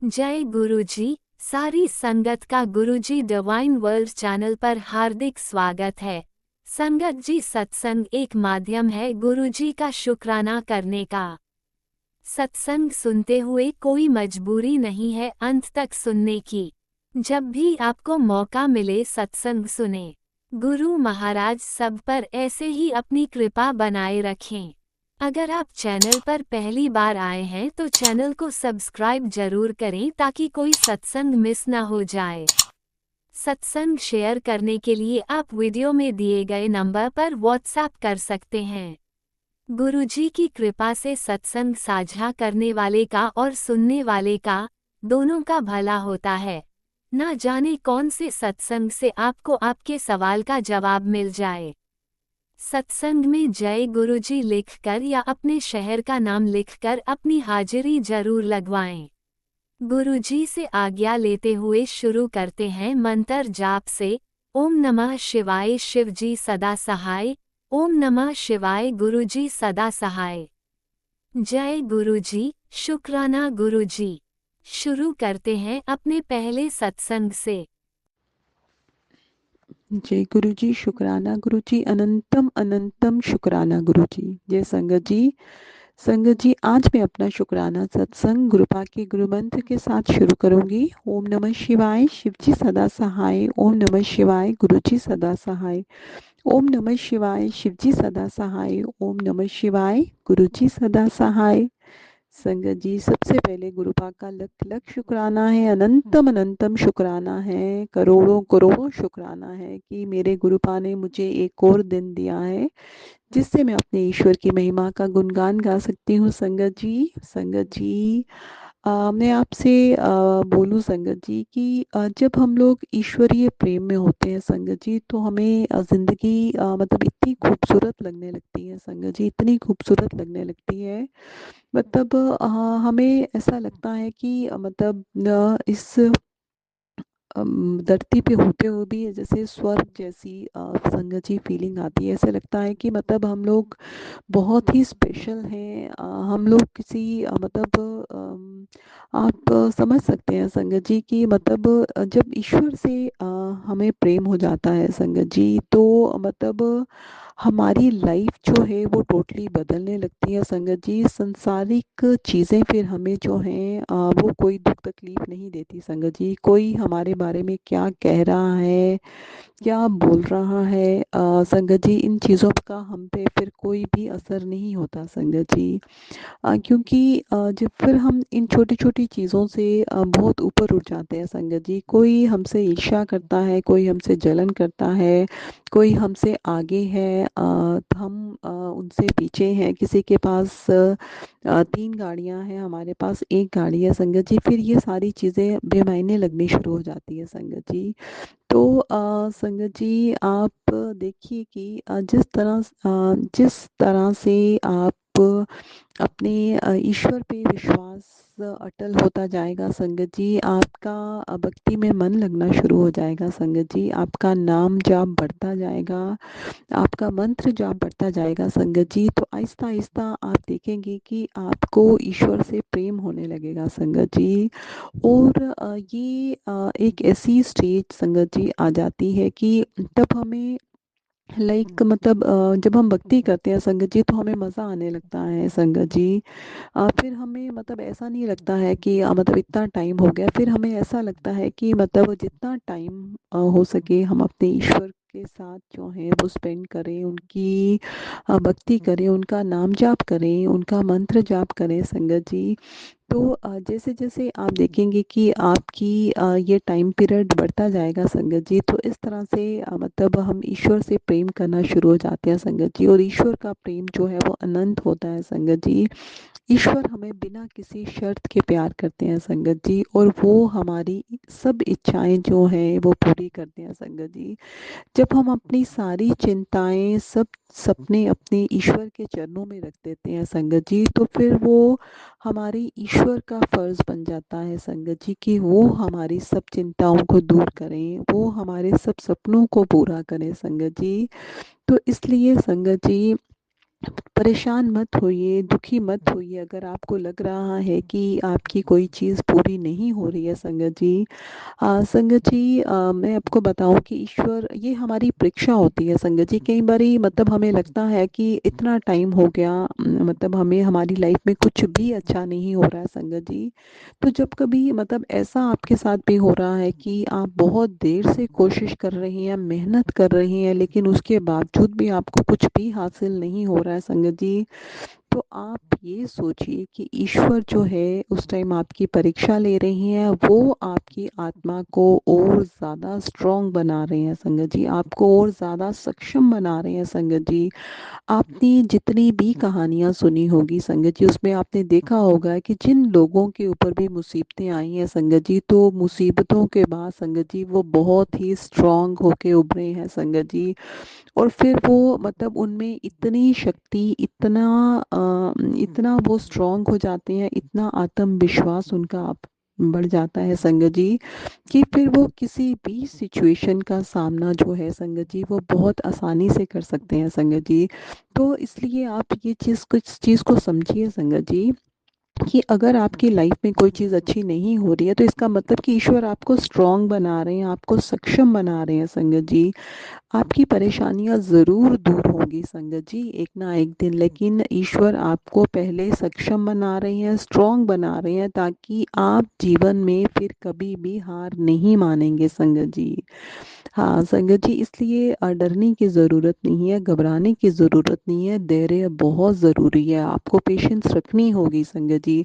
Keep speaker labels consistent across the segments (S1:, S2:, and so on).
S1: जय गुरुजी। सारी संगत का गुरुजी डिवाइन वर्ल्ड चैनल पर हार्दिक स्वागत है। संगत जी, सत्संग एक माध्यम है गुरुजी का शुक्राना करने का। सत्संग सुनते हुए कोई मजबूरी नहीं है अंत तक सुनने की। जब भी आपको मौका मिले सत्संग सुने। गुरु महाराज सब पर ऐसे ही अपनी कृपा बनाए रखें। अगर आप चैनल पर पहली बार आए हैं तो चैनल को सब्सक्राइब जरूर करें ताकि कोई सत्संग मिस ना हो जाए। सत्संग शेयर करने के लिए आप वीडियो में दिए गए नंबर पर व्हाट्सएप कर सकते हैं। गुरुजी की कृपा से सत्संग साझा करने वाले का और सुनने वाले का, दोनों का भला होता है। ना जाने कौन से सत्संग से आपको आपके सवाल का जवाब मिल जाए। सत्संग में जय गुरुजी लिखकर या अपने शहर का नाम लिखकर अपनी हाजिरी जरूर लगवाएं। गुरुजी से आज्ञा लेते हुए शुरू करते हैं मंत्र जाप से। ओम नमः शिवाय शिवजी सदा सहाय। ओम नमः शिवाय गुरुजी सदा सहाय। जय गुरुजी, शुक्राना गुरुजी। शुरू करते हैं अपने पहले सत्संग से।
S2: जय गुरु जी, शुक्राना गुरु जी, अनंतम अनंतम शुक्राना गुरु जी। जय संगत जी। संगत जी, आज मैं अपना शुक्राना सत्संग गुरुपा के गुरु मंत्र के साथ शुरू करूंगी। ओम नमः शिवाय शिवजी सदा सहाय। ओम नमः शिवाय गुरु जी सदा सहाय। ओम नमः शिवाय शिवजी सदा सहाय। ओम नमः शिवाय गुरु जी सदा सहाय। संगत जी, सबसे पहले गुरुपाक का लख लख शुक्राना है, अनंतम अनंतम शुक्राना है, करोड़ों करोड़ों शुक्राना है कि मेरे गुरुपा ने मुझे एक और दिन दिया है जिससे मैं अपने ईश्वर की महिमा का गुणगान गा सकती हूँ। संगत जी, संगत जी, मैं आपसे बोलूं संगत जी कि जब हम लोग ईश्वरीय प्रेम में होते हैं संगत जी, तो हमें ज़िंदगी मतलब इतनी खूबसूरत लगने लगती है संगत जी, इतनी खूबसूरत लगने लगती है। मतलब हमें ऐसा लगता है कि मतलब इस धरती पे होते हुए भी जैसे स्वर्ग जैसी संगत जी फीलिंग आती है। ऐसे लगता है कि मतलब हम लोग बहुत ही स्पेशल हैं। हम लोग किसी मतलब आप समझ सकते हैं संगत जी कि मतलब जब ईश्वर से हमें प्रेम हो जाता है संगत जी, तो मतलब हमारी लाइफ जो है वो टोटली बदलने लगती है संगत जी। संसारिक चीज़ें फिर हमें जो हैं वो कोई दुख तकलीफ नहीं देती संगत जी। कोई हमारे बारे में क्या कह रहा है, क्या बोल रहा है, संगत जी, इन चीज़ों का हम पे फिर कोई भी असर नहीं होता संगत जी। क्योंकि जब फिर हम इन छोटी छोटी चीज़ों से बहुत ऊपर उठ जाते हैं संगत जी। कोई हमसे ईर्ष्या करता है, कोई हमसे जलन करता है, कोई हमसे आगे है, तो हम उनसे पीछे हैं। किसी के पास 3 गाड़ियां हैं, हमारे पास 1 गाड़ी है संगत जी। फिर ये सारी चीज़ें बेमायने लगनी शुरू हो जाती है संगत जी। तो संगत जी, आप देखिए कि जिस तरह से आप अपने ईश्वर पे विश्वास अटल होता जाएगा संगत जी, आपका भक्ति में मन लगना शुरू हो जाएगा संगत जी। आपका नाम जाप बढ़ता जाएगा, आपका मंत्र जाप बढ़ता जाएगा संगत जी। तो आहिस्ता आहिस्ता आप देखेंगे कि आपको ईश्वर से प्रेम होने लगेगा संगत जी। और ये एक ऐसी स्टेज संगत जी आ जाती है कि तब हमें मतलब जब हम भक्ति करते हैं संगत जी, तो हमें मज़ा आने लगता है संगत जी। फिर हमें मतलब ऐसा नहीं लगता है कि मतलब इतना टाइम हो गया। फिर हमें ऐसा लगता है कि मतलब जितना टाइम हो सके हम अपने ईश्वर के साथ जो है वो स्पेंड करें, उनकी भक्ति करें, उनका नाम जाप करें, उनका मंत्र जाप करें संगत जी। तो जैसे जैसे आप देखेंगे कि आपकी ये टाइम पीरियड बढ़ता जाएगा संगत जी, तो इस तरह से मतलब हम ईश्वर से प्रेम करना शुरू हो जाते हैं संगत जी। और ईश्वर का प्रेम जो है वो अनंत होता है संगत जी। ईश्वर हमें बिना किसी शर्त के प्यार करते हैं संगत जी, और वो हमारी सब इच्छाएं जो हैं वो पूरी करते हैं संगत जी। जब हम अपनी सारी चिंताएं, सब सपने अपने ईश्वर के चरणों में रख देते हैं संगत जी, तो फिर वो हमारे ईश्वर का फर्ज बन जाता है संगत जी कि वो हमारी सब चिंताओं को दूर करें, वो हमारे सब सपनों को पूरा करें संगत जी। तो इसलिए संगत जी, परेशान मत होइए, दुखी मत होइए अगर आपको लग रहा है कि आपकी कोई चीज़ पूरी नहीं हो रही है संगत जी। संगत जी, मैं आपको बताऊं कि ईश्वर, ये हमारी परीक्षा होती है संगत जी। कई बारी मतलब हमें लगता है कि इतना टाइम हो गया, मतलब हमें हमारी लाइफ में कुछ भी अच्छा नहीं हो रहा है संगत जी। तो जब कभी मतलब ऐसा आपके साथ भी हो रहा है कि आप बहुत देर से कोशिश कर रही हैं, मेहनत कर रही हैं, लेकिन उसके बावजूद भी आपको कुछ भी हासिल नहीं हो रहा है संगत जी, तो आप ये सोचिए कि ईश्वर जो है उस टाइम आपकी परीक्षा ले रही हैं, वो आपकी आत्मा को और ज़्यादा स्ट्रॉन्ग बना रहे हैं संगत जी, आपको और ज़्यादा सक्षम बना रहे हैं संगत जी। आपने जितनी भी कहानियाँ सुनी होगी संगत जी, उसमें आपने देखा होगा कि जिन लोगों के ऊपर भी मुसीबतें आई हैं संगत जी, तो मुसीबतों के बाद संगत जी वो बहुत ही स्ट्रॉन्ग होके उभरे हैं संगत जी। और फिर वो मतलब उनमें इतनी शक्ति, इतना वो स्ट्रॉन्ग हो जाते हैं, इतना आत्मविश्वास उनका बढ़ जाता है संगत जी, कि फिर वो किसी भी सिचुएशन का सामना जो है संगत जी वो बहुत आसानी से कर सकते हैं संगत जी। तो इसलिए आप ये चीज़, कुछ चीज़ को समझिए संगत जी, कि अगर आपकी लाइफ में कोई चीज़ अच्छी नहीं हो रही है तो इसका मतलब कि ईश्वर आपको स्ट्रॉन्ग बना रहे हैं, आपको सक्षम बना रहे हैं संगत जी। आपकी परेशानियाँ ज़रूर दूर होंगी संगत जी, एक ना एक दिन, लेकिन ईश्वर आपको पहले सक्षम बना रहे हैं, स्ट्रॉन्ग बना रहे हैं, ताकि आप जीवन में फिर कभी भी हार नहीं मानेंगे संगत जी। हाँ संगत जी, इसलिए डरने की ज़रूरत नहीं है, घबराने की ज़रूरत नहीं है, धैर्य बहुत ज़रूरी है, आपको पेशेंस रखनी होगी संगत जी।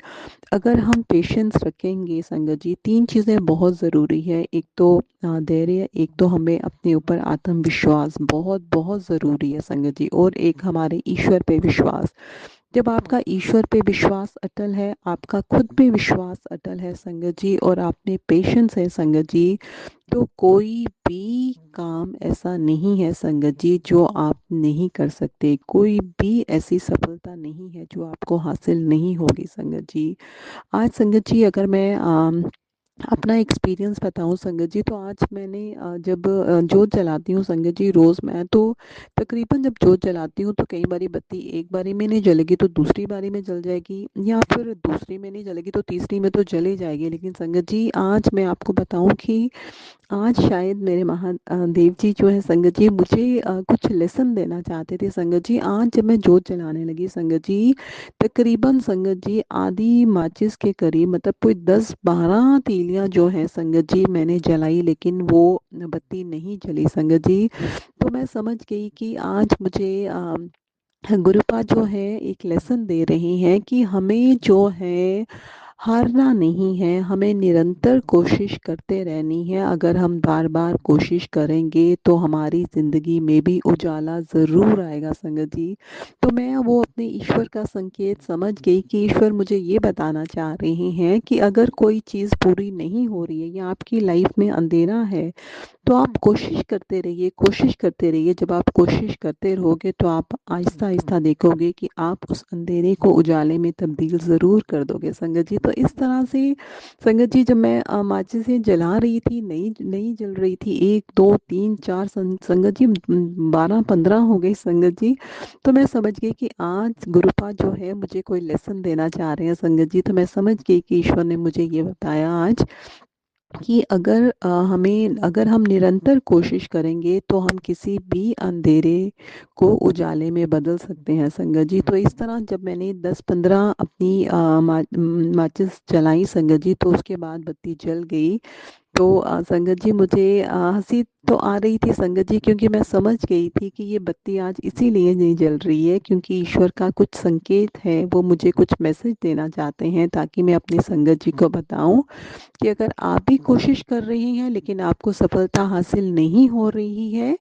S2: अगर हम पेशेंस रखेंगे संगत जी, तीन चीज़ें बहुत ज़रूरी है। एक तो धैर्य, एक तो हमें अपने ऊपर आत्मविश्वास बहुत बहुत ज़रूरी है संगत जी, और एक हमारे ईश्वर पे विश्वास। जब आपका ईश्वर पे विश्वास अटल है, आपका खुद पे विश्वास अटल है संगत जी, और आप में पेशेंस है संगत जी, तो कोई भी काम ऐसा नहीं है संगत जी जो आप नहीं कर सकते, कोई भी ऐसी सफलता नहीं है जो आपको हासिल नहीं होगी संगत जी। आज संगत जी अगर मैं अपना एक्सपीरियंस बताऊं संगत जी, तो आज मैंने जब जोत जलाती हूँ संगत जी रोज़, मैं तो तकरीबन जब जोत जलाती हूँ तो कई बारी बत्ती एक बारी में नहीं जलेगी तो दूसरी बारी में जल जाएगी, या फिर दूसरी में नहीं जलेगी तो तीसरी में तो जल ही जाएगी। लेकिन संगत जी आज मैं आपको बताऊं कि आज शायद मेरे महादेव जी जो है संगत जी मुझे कुछ लेसन देना चाहते थे संगत जी। आज जब मैं जोत जलाने लगी संगत जी, तकरीबन संगत जी आधी माचिस के करीब, मतलब कोई 10-12 तीलियां जो है संगत जी मैंने जलाई, लेकिन वो बत्ती नहीं जली संगत जी। तो मैं समझ गई कि आज मुझे गुरुपा जो है एक लेसन दे रही हैं कि हमें जो है हारना नहीं है, हमें निरंतर कोशिश करते रहनी है। अगर हम बार बार कोशिश करेंगे तो हमारी ज़िंदगी में भी उजाला ज़रूर आएगा संगत जी। तो मैं वो अपने ईश्वर का संकेत समझ गई कि ईश्वर मुझे ये बताना चाह रहे हैं कि अगर कोई चीज़ पूरी नहीं हो रही है या आपकी लाइफ में अंधेरा है, तो आप कोशिश करते रहिए, कोशिश करते रहिए। जब आप कोशिश करते रहोगे तो आप आहिस्ता आहिस्ता देखोगे कि आप उस अंधेरे को उजाले में तब्दील ज़रूर कर दोगे संगत जी। तो इस तरह से संगत जी, जब मैं माचिसें जला रही थी, नहीं नहीं जल रही थी, 1 2 3 4 संगत जी 12-15 हो गई संगत जी। तो मैं समझ गई कि आज गुरुपाद जो है मुझे कोई लेसन देना चाह रहे हैं संगत जी। तो मैं समझ गई कि ईश्वर ने मुझे ये बताया आज कि अगर हम निरंतर कोशिश करेंगे तो हम किसी भी अंधेरे को उजाले में बदल सकते हैं संगत जी। तो इस तरह जब मैंने 10-15 अपनी माचिस जलाई संगत जी, तो उसके बाद बत्ती जल गई। तो संगत जी मुझे हंसी तो आ रही थी संगत जी, क्योंकि मैं समझ गई थी कि ये बत्ती आज इसीलिए नहीं जल रही है क्योंकि ईश्वर का कुछ संकेत है, वो मुझे कुछ मैसेज देना चाहते हैं ताकि मैं अपनी संगत जी को बताऊं कि अगर आप भी कोशिश कर रही हैं लेकिन आपको सफलता हासिल नहीं हो रही है,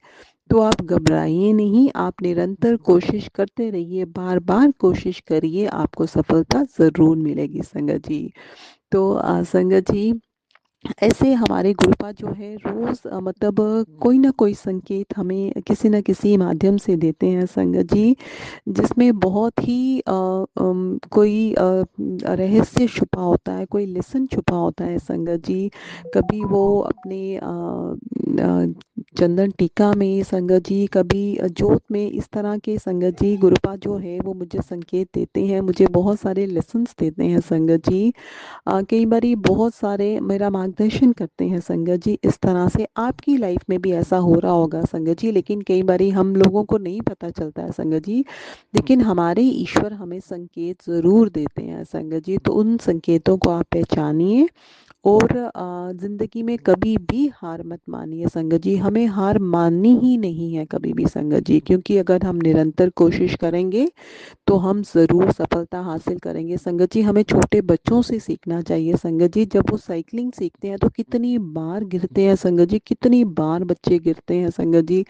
S2: तो आप घबराइए नहीं, आप निरंतर कोशिश करते रहिए, बार बार कोशिश करिए, आपको सफलता ज़रूर मिलेगी संगत जी। तो संगत जी, ऐसे हमारे गुरुपाद जो है रोज़ मतलब कोई ना कोई संकेत हमें किसी न किसी माध्यम से देते हैं संगत जी, जिसमें बहुत ही कोई रहस्य छुपा होता है, कोई लेसन छुपा होता है संगत जी। कभी वो अपने चंदन टीका में संगत जी, कभी जोत में, इस तरह के संगत जी गुरुपा जो है वो मुझे संकेत देते हैं, मुझे बहुत सारे लेसन्स देते हैं संगत जी। कई बारी बहुत सारे मेरा मार्गदर्शन करते हैं संगत जी। इस तरह से आपकी लाइफ में भी ऐसा हो रहा होगा संगत जी, लेकिन कई बारी हम लोगों को नहीं पता चलता है संगत जी। लेकिन हमारे ईश्वर हमें संकेत ज़रूर देते हैं संगत जी, तो उन संकेतों को आप पहचानिए। और ज़िंदगी में कभी भी हार मत मानिए संगत जी, हमें हार माननी ही नहीं है कभी भी संगत जी, क्योंकि अगर हम निरंतर कोशिश करेंगे तो हम ज़रूर सफलता हासिल करेंगे संगत जी। हमें छोटे बच्चों से सीखना चाहिए संगत जी, जब वो साइकिलिंग सीखते हैं तो कितनी बार गिरते हैं संगत जी, कितनी बार बच्चे गिरते हैं संगत जी,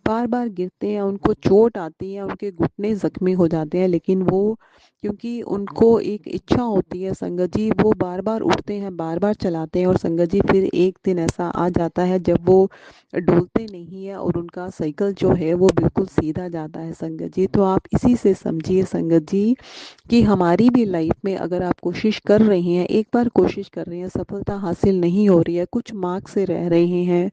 S2: बार बार गिरते हैं, उनको चोट आती है, उनके घुटने जख्मी हो जाते हैं, लेकिन वो, क्योंकि उनको एक इच्छा होती है संगत जी, वो बार बार उठते हैं, बार बार चलाते हैं, और संगत जी फिर एक दिन ऐसा आ जाता है जब वो डोलते नहीं है और उनका साइकिल जो है वो बिल्कुल सीधा जाता है संगत जी। तो आप इसी से समझिए संगत जी कि हमारी भी लाइफ में अगर आप कोशिश कर रहे हैं, एक बार कोशिश कर रहे हैं, सफलता हासिल नहीं हो रही है, कुछ मार्क से रह रहे हैं,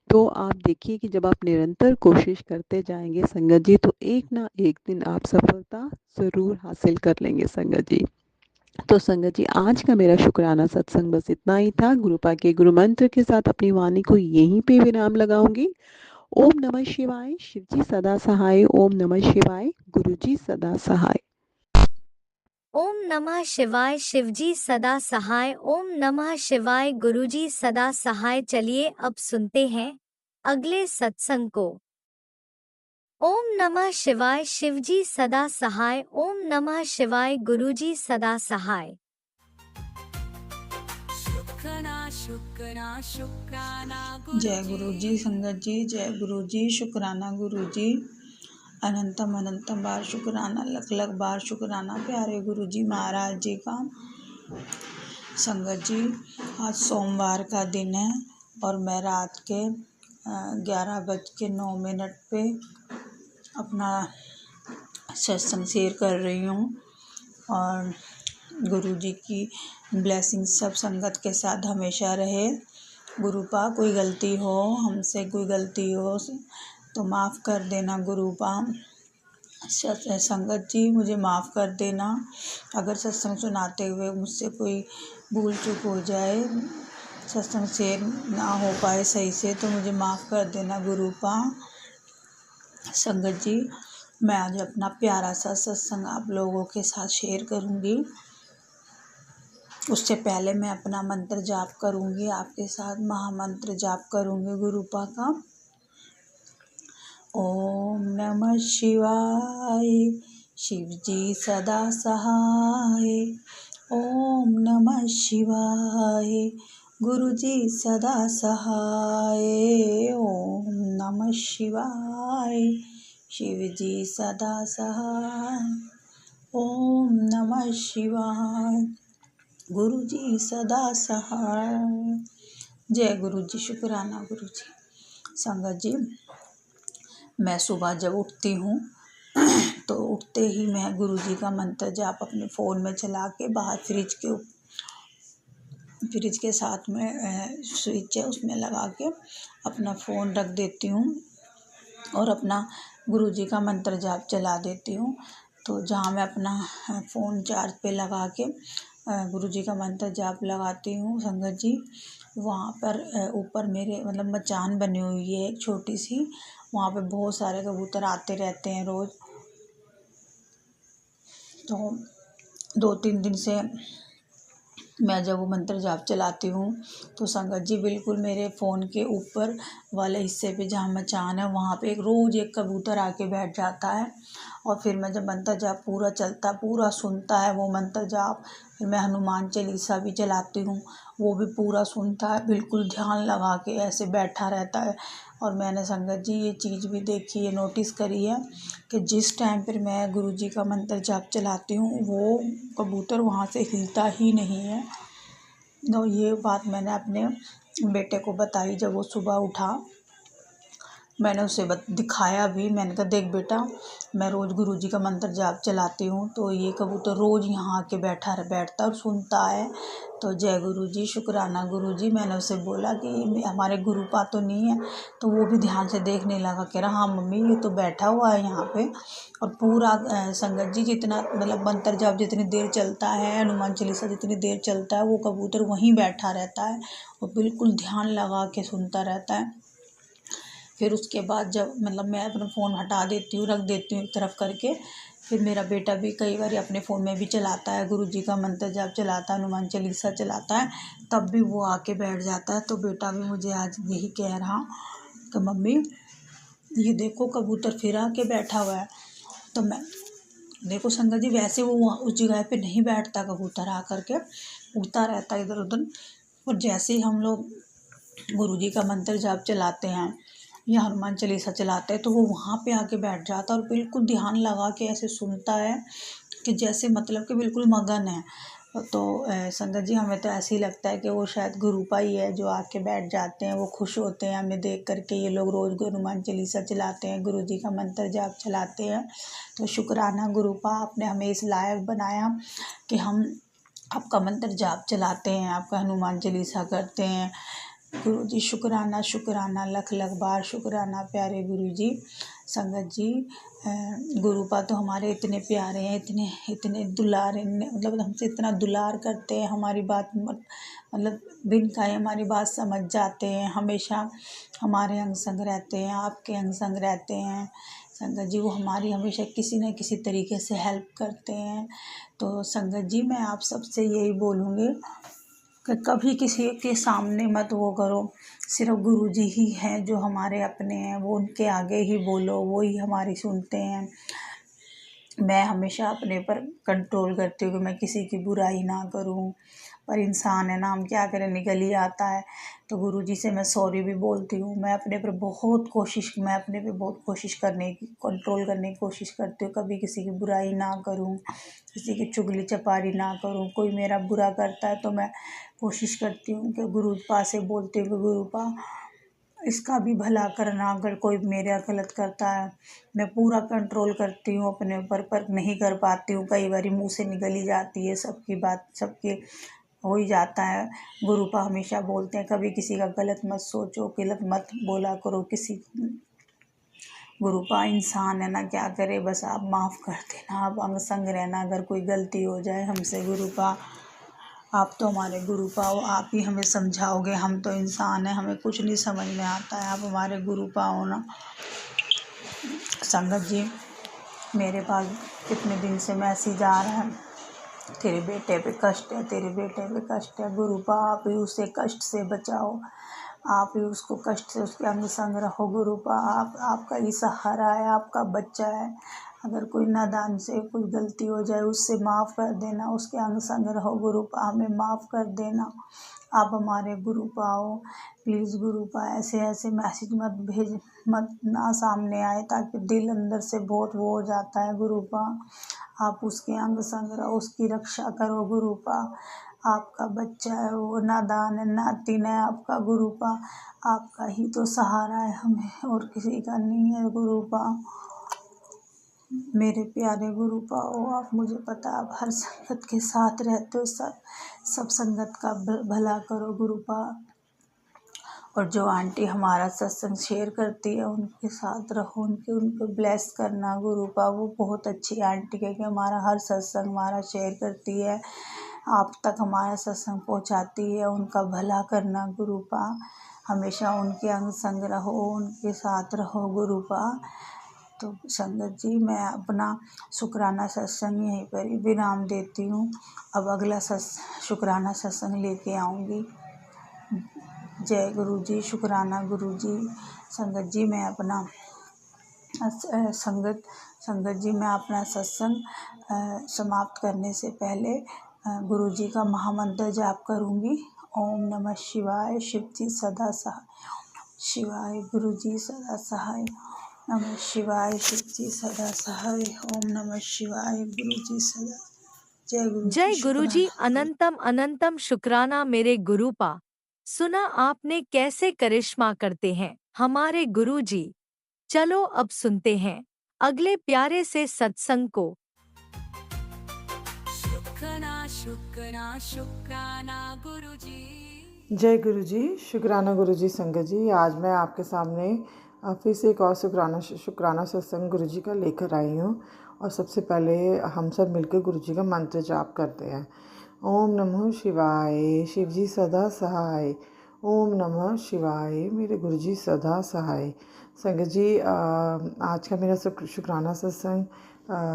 S2: तो आप देखिए कि जब आप निरंतर कोशिश करते जाएंगे संगत जी, तो एक ना एक दिन आप सफलता ज़रूर हासिल कर लेंगे संगत जी। तो संगत जी, आज का मेरा शुक्राना सत्संग बस इतना ही था। गुरुपा के गुरु मंत्र के साथ अपनी वाणी को यहीं पे विराम लगाऊंगी। ओम नमः शिवाय, शिव जी सदा सहाय। ओम नमः शिवाय, गुरु जी सदा सहाय।
S1: ओम नमः शिवाय, शिवजी सदा सहाय। ओम नमः शिवाय, गुरुजी सदा सहाय। चलिए अब सुनते हैं अगले सत्संग को। ओम नमः शिवाय, शिवजी सदा सहाय। ओम नमः शिवाय, गुरुजी सदा सहाय।
S3: जय गुरु जी संगत जी, जय गुरु जी। शुक्राना गुरु जी, अनंतम अनंतम बार शुक्राना, लख लख बार शुक्राना प्यारे गुरु जी महाराज जी का। संगत जी, आज सोमवार का दिन है और मैं रात के 11:09 पे अपना सत्संग शेयर कर रही हूँ, और गुरु जी की ब्लेसिंग सब संगत के साथ हमेशा रहे। गुरुपा, कोई गलती हो, हमसे कोई गलती हो तो माफ़ कर देना गुरुपा। संगत जी, मुझे माफ़ कर देना अगर सत्संग सुनाते हुए मुझसे कोई भूल चूक हो जाए, सत्संग शेयर ना हो पाए सही से, तो मुझे माफ़ कर देना गुरुपा। संगत जी, मैं आज अपना प्यारा सा सत्संग आप लोगों के साथ शेयर करूँगी। उससे पहले मैं अपना मंत्र जाप करूँगी, आपके साथ महामंत्र जाप करूँगी गुरुपा का। ओम नमः शिवाय, शिवजी सदा सहाय। ओम नमः शिवाय, गुरुजी सदा सहाय। ओम नमः शिवाय, शिवजी सदा सहाय। ओम नमः शिवाय, गुरुजी सदा सहाय। जय गुरु जी, शुक्राना गुरु जी। संगत जी, मैं सुबह जब उठती हूँ तो उठते ही मैं गुरु जी का मंत्र जाप अपने फ़ोन में चला के बाहर फ्रिज के साथ में स्विच है उसमें लगा के अपना फ़ोन रख देती हूँ और अपना गुरु जी का मंत्र जाप चला देती हूँ। तो जहाँ मैं अपना फ़ोन चार्ज पे लगा के गुरु जी का मंत्र जाप लगाती हूँ संगत जी, वहाँ पर ऊपर मेरे मतलब मचान बनी हुई है एक छोटी सी, वहाँ पे बहुत सारे कबूतर आते रहते हैं रोज़। तो 2-3 दिन से मैं जब वो मंत्र जाप चलाती हूँ तो संगत जी बिल्कुल मेरे फ़ोन के ऊपर वाले हिस्से पे जहाँ मचान है वहाँ पे रोज़ एक कबूतर आके बैठ जाता है। और फिर मैं जब मंत्र जाप पूरा चलता, पूरा सुनता है वो मंत्र जाप, फिर मैं हनुमान चालीसा भी चलाती हूँ, वो भी पूरा सुनता है, बिल्कुल ध्यान लगा के ऐसे बैठा रहता है। और मैंने संगत जी ये चीज़ भी देखी है, नोटिस करी है कि जिस टाइम पर मैं गुरु जी का मंत्र जाप चलाती हूँ वो कबूतर वहाँ से हिलता ही नहीं है। तो ये बात मैंने अपने बेटे को बताई जब वो सुबह उठा मैंने उसे दिखाया भी। मैंने कहा देख बेटा, मैं रोज़ गुरुजी का मंत्र जाप चलाती हूँ, तो ये कबूतर रोज़ यहाँ आके बैठता और सुनता है। तो जय गुरुजी, शुक्राना गुरुजी। मैंने उसे बोला कि हमारे गुरुपा तो नहीं है, तो वो भी ध्यान से देखने लगा। कह रहा हाँ मम्मी, ये तो बैठा हुआ है यहाँ पे। और पूरा संगत जी जितना मतलब मंत्र जाप जितनी देर चलता है, हनुमान चालीसा जितनी देर चलता है, वो कबूतर वहीं बैठा रहता है और बिल्कुल ध्यान लगा के सुनता रहता है। फिर उसके बाद जब मतलब मैं अपना फ़ोन हटा देती हूँ, रख देती हूँ एक तरफ करके, फिर मेरा बेटा भी कई बार अपने फ़ोन में भी चलाता है, गुरुजी का मंत्र जाप चलाता है, हनुमान चालीसा चलाता है, तब भी वो आके बैठ जाता है। तो बेटा भी मुझे आज यही कह रहा कि मम्मी ये देखो कबूतर फिर आके बैठा हुआ है। तो मैं देखो संगत जी, वैसे वो वहाँ उस जगह पे नहीं बैठता कबूतर, आकर के उड़ता रहता है इधर उधर। और जैसे ही हम लोग गुरुजी का मंत्र जाप चलाते हैं या हनुमान चालीसा चलाते हैं, तो वो वहाँ पे आके बैठ जाता है और बिल्कुल ध्यान लगा के ऐसे सुनता है कि जैसे मतलब कि बिल्कुल मगन है। तो संगत जी, हमें तो ऐसे ही लगता है कि वो शायद गुरुपा ही है जो आके बैठ जाते हैं। वो खुश होते हैं हमें देख करके, ये लोग रोज़ हनुमान चालीसा चलाते हैं, गुरुजी का मंत्र जाप चलाते हैं। तो शुक्राना गुरुपा, आपने हमें इस लायक बनाया कि हम आपका मंत्र जाप चलाते हैं, आपका हनुमान चालीसा करते हैं। गुरुजी शुक्राना, शुक्राना, लख लख बार शुक्राना प्यारे गुरुजी। संगत जी, गुरुपा तो हमारे इतने प्यारे हैं, इतने इतने दुलारे, मतलब हमसे इतना दुलार करते हैं, हमारी बात मतलब बिन कहे हमारी बात समझ जाते हैं, हमेशा हमारे अंग संग रहते हैं, आपके अंग संग रहते हैं। संगत जी, वो हमारी हमेशा किसी न किसी तरीके से हेल्प करते हैं। तो संगत जी, मैं आप सबसे यही बोलूँगी कि कभी किसी के सामने मत वो करो, सिर्फ गुरुजी ही हैं जो हमारे अपने हैं, वो उनके आगे ही बोलो, वो ही हमारी सुनते हैं। मैं हमेशा अपने पर कंट्रोल करती हूँ कि मैं किसी की बुराई ना करूँ, पर इंसान है ना, हम क्या करें, निकल ही आता है। तो गुरुजी से मैं सॉरी भी बोलती हूँ। मैं अपने पे बहुत कोशिश करने की, कंट्रोल करने की कोशिश करती हूँ, कभी किसी की बुराई ना करूँ, किसी की चुगली चपारी ना करूँ। कोई मेरा बुरा करता है तो मैं कोशिश करती हूँ कि गुरुपा से बोलती हूँ कि गुरुपा इसका भी भला करना। अगर कोई मेरा गलत करता है, मैं पूरा कंट्रोल करती हूँ अपने ऊपर, पर नहीं कर पाती हूँ, कई बार मुँह से निकल ही जाती है, सबकी बात सबके हो ही जाता है। गुरुपा हमेशा बोलते हैं कभी किसी का गलत मत सोचो, गलत मत बोला करो किसी। गुरुपा इंसान है ना, क्या करे, बस आप माफ़ कर देना, आप अंग संग रहना अगर कोई गलती हो जाए हमसे। गुरुपा, आप तो हमारे गुरुपा हो, आप ही हमें समझाओगे, हम तो इंसान हैं, हमें कुछ नहीं समझ में आता है, आप हमारे गुरुपा हो ना। संगत जी, मेरे पास कितने दिन से मैसेज आ रहा है, तेरे बेटे पे कष्ट है, तेरे बेटे पे कष्ट है। गुरुपा, आप ही उसे कष्ट से बचाओ, आप ही उसको कष्ट से उसके अंग संग रहो। गुरुपा, आपका ही सहारा है, आपका बच्चा है, अगर कोई नादान से कोई गलती हो जाए उससे माफ़ कर देना, उसके अंग संग रहो। गुरुपा, हमें माफ़ कर देना, आप हमारे गुरुपा हो। प्लीज़ गुरुपा, ऐसे ऐसे मैसेज मत ना सामने आए, ताकि दिल अंदर से बहुत वो हो जाता है। गुरुपा, आप उसके अंग संग रहो, उसकी रक्षा करो। गुरुपा, आपका बच्चा है, वो नादान है, नातिन है आपका। गुरुपा, आपका ही तो सहारा है हमें, और किसी का नहीं है। गुरुपा, मेरे प्यारे गुरुपा हो, आप, मुझे पता आप हर संगत के साथ रहते हो, सब संगत का भला करो। गुरुपा, और जो आंटी हमारा सत्संग शेयर करती है उनके साथ रहो, उनको ब्लेस करना। गुरुपा, वो बहुत अच्छी आंटी है कि हमारा हर सत्संग हमारा शेयर करती है, आप तक हमारा सत्संग पहुंचाती है, उनका भला करना। गुरुपा, हमेशा उनके अंग संग रहो, उनके साथ रहो। गुरुपा, तो संगत जी, मैं अपना शुक्राना सत्संग यहीं पर ही विराम देती हूँ। अब अगला शुक्राना सत्संग लेके आऊँगी। जय गुरुजी, शुक्राना गुरुजी। संगत जी, मैं अपना संगत जी, मैं अपना सत्संग समाप्त करने से पहले गुरुजी का महामंत्र जाप करूँगी। ओम नमः शिवाय, शिव जी सदा सहाय। शिवाय, गुरुजी सदा सहाय। नमः शिवाय, शिव जी सदा सहाय। ओम नमः शिवाय, गुरुजी सदा। जय गुरुजी,
S1: जय गुरुजी,
S3: शुक्राना।
S1: अनंतम अनंतम शुक्राना मेरे गुरुपा। सुना आपने कैसे करिश्मा करते हैं हमारे गुरुजी।
S4: चलो अब सुनते हैं अगले प्यारे से सत्संग को।
S5: शुक्राना शुक्राना शुक्राना गुरुजी।
S6: जय गुरु जी, शुक्राना गुरु जी। संगत जी, आज मैं आपके सामने फिर से एक और शुक्राना सत्संग गुरु जी का लेकर आई हूँ। और सबसे पहले हम सब मिलकर गुरु जी का मंत्र जाप करते हैं। ओम नमः शिवाय, शिव जी सदा सहाय। ओम नमः शिवाय, मेरे गुरु जी सदा सहाय। संगत जी, आज का मेरा शुक्राना सत्संग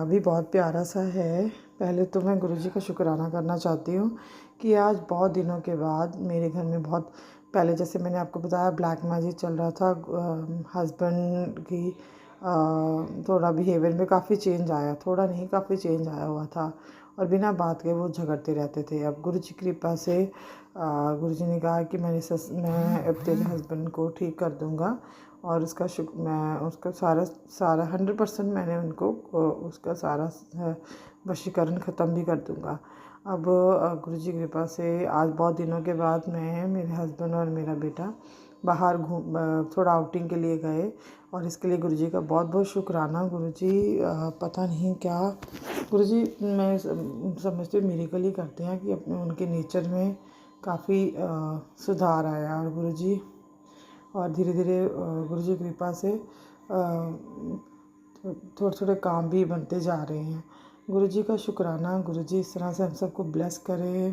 S6: भी बहुत प्यारा सा है। पहले तो मैं गुरु जी का शुक्राना करना चाहती हूँ कि आज बहुत दिनों के बाद मेरे घर में बहुत पहले, जैसे मैंने आपको बताया, ब्लैक मैजिक चल रहा था। हस्बैंड की थोड़ा बिहेवियर में काफ़ी चेंज आया, थोड़ा नहीं काफ़ी चेंज आया हुआ था और बिना बात के वो झगड़ते रहते थे। अब गुरु जी की कृपा से गुरु जी ने कहा कि मैं अब तेरे हस्बैंड को ठीक कर दूँगा और मैं उसका सारा 100% मैंने उनको उसका सारा वशीकरण ख़त्म भी कर दूँगा। अब गुरु जी की कृपा से आज बहुत दिनों के बाद मैं, मेरे हस्बैंड और मेरा बेटा बाहर थोड़ा आउटिंग के लिए गए और इसके लिए गुरु जी का बहुत बहुत शुक्राना। गुरु जी पता नहीं क्या गुरु जी, मैं समझती हूँ मिरेकल ही करते हैं कि अपने उनके नेचर में काफ़ी सुधार आया। और गुरु जी और धीरे धीरे गुरु जी की कृपा से थोड़े थोड़े काम भी बनते जा रहे हैं। गुरु जी का शुक्राना। गुरु जी इस तरह से हम सबको ब्लेस करें,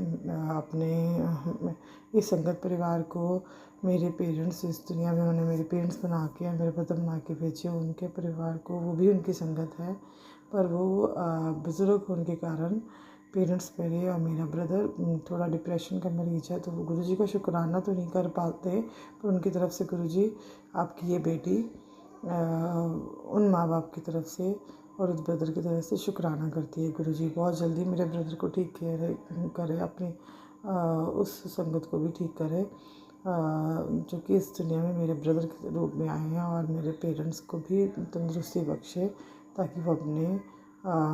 S6: अपने इस संगत परिवार को। मेरे पेरेंट्स इस दुनिया में, उन्होंने मेरे पेरेंट्स बना के, मेरे ब्रदर बना के भेजे, उनके परिवार को, वो भी उनकी संगत है, पर वो बुज़ुर्ग होने के कारण पेरेंट्स मेरे और मेरा ब्रदर थोड़ा डिप्रेशन का मरीज है, तो वो गुरु जी का शुक्राना तो नहीं कर पाते, पर उनकी तरफ से गुरु जी आपकी ये बेटी उन माँ बाप की तरफ से और उस ब्रदर की तरफ से शुक्राना करती है। गुरु जी बहुत जल्दी मेरे ब्रदर को ठीक करे, अपनी उस संगत को भी ठीक करे जो कि इस दुनिया में मेरे ब्रदर के रूप में आए हैं, और मेरे पेरेंट्स को भी तंदुरुस्ती बख्शे ताकि वो अपने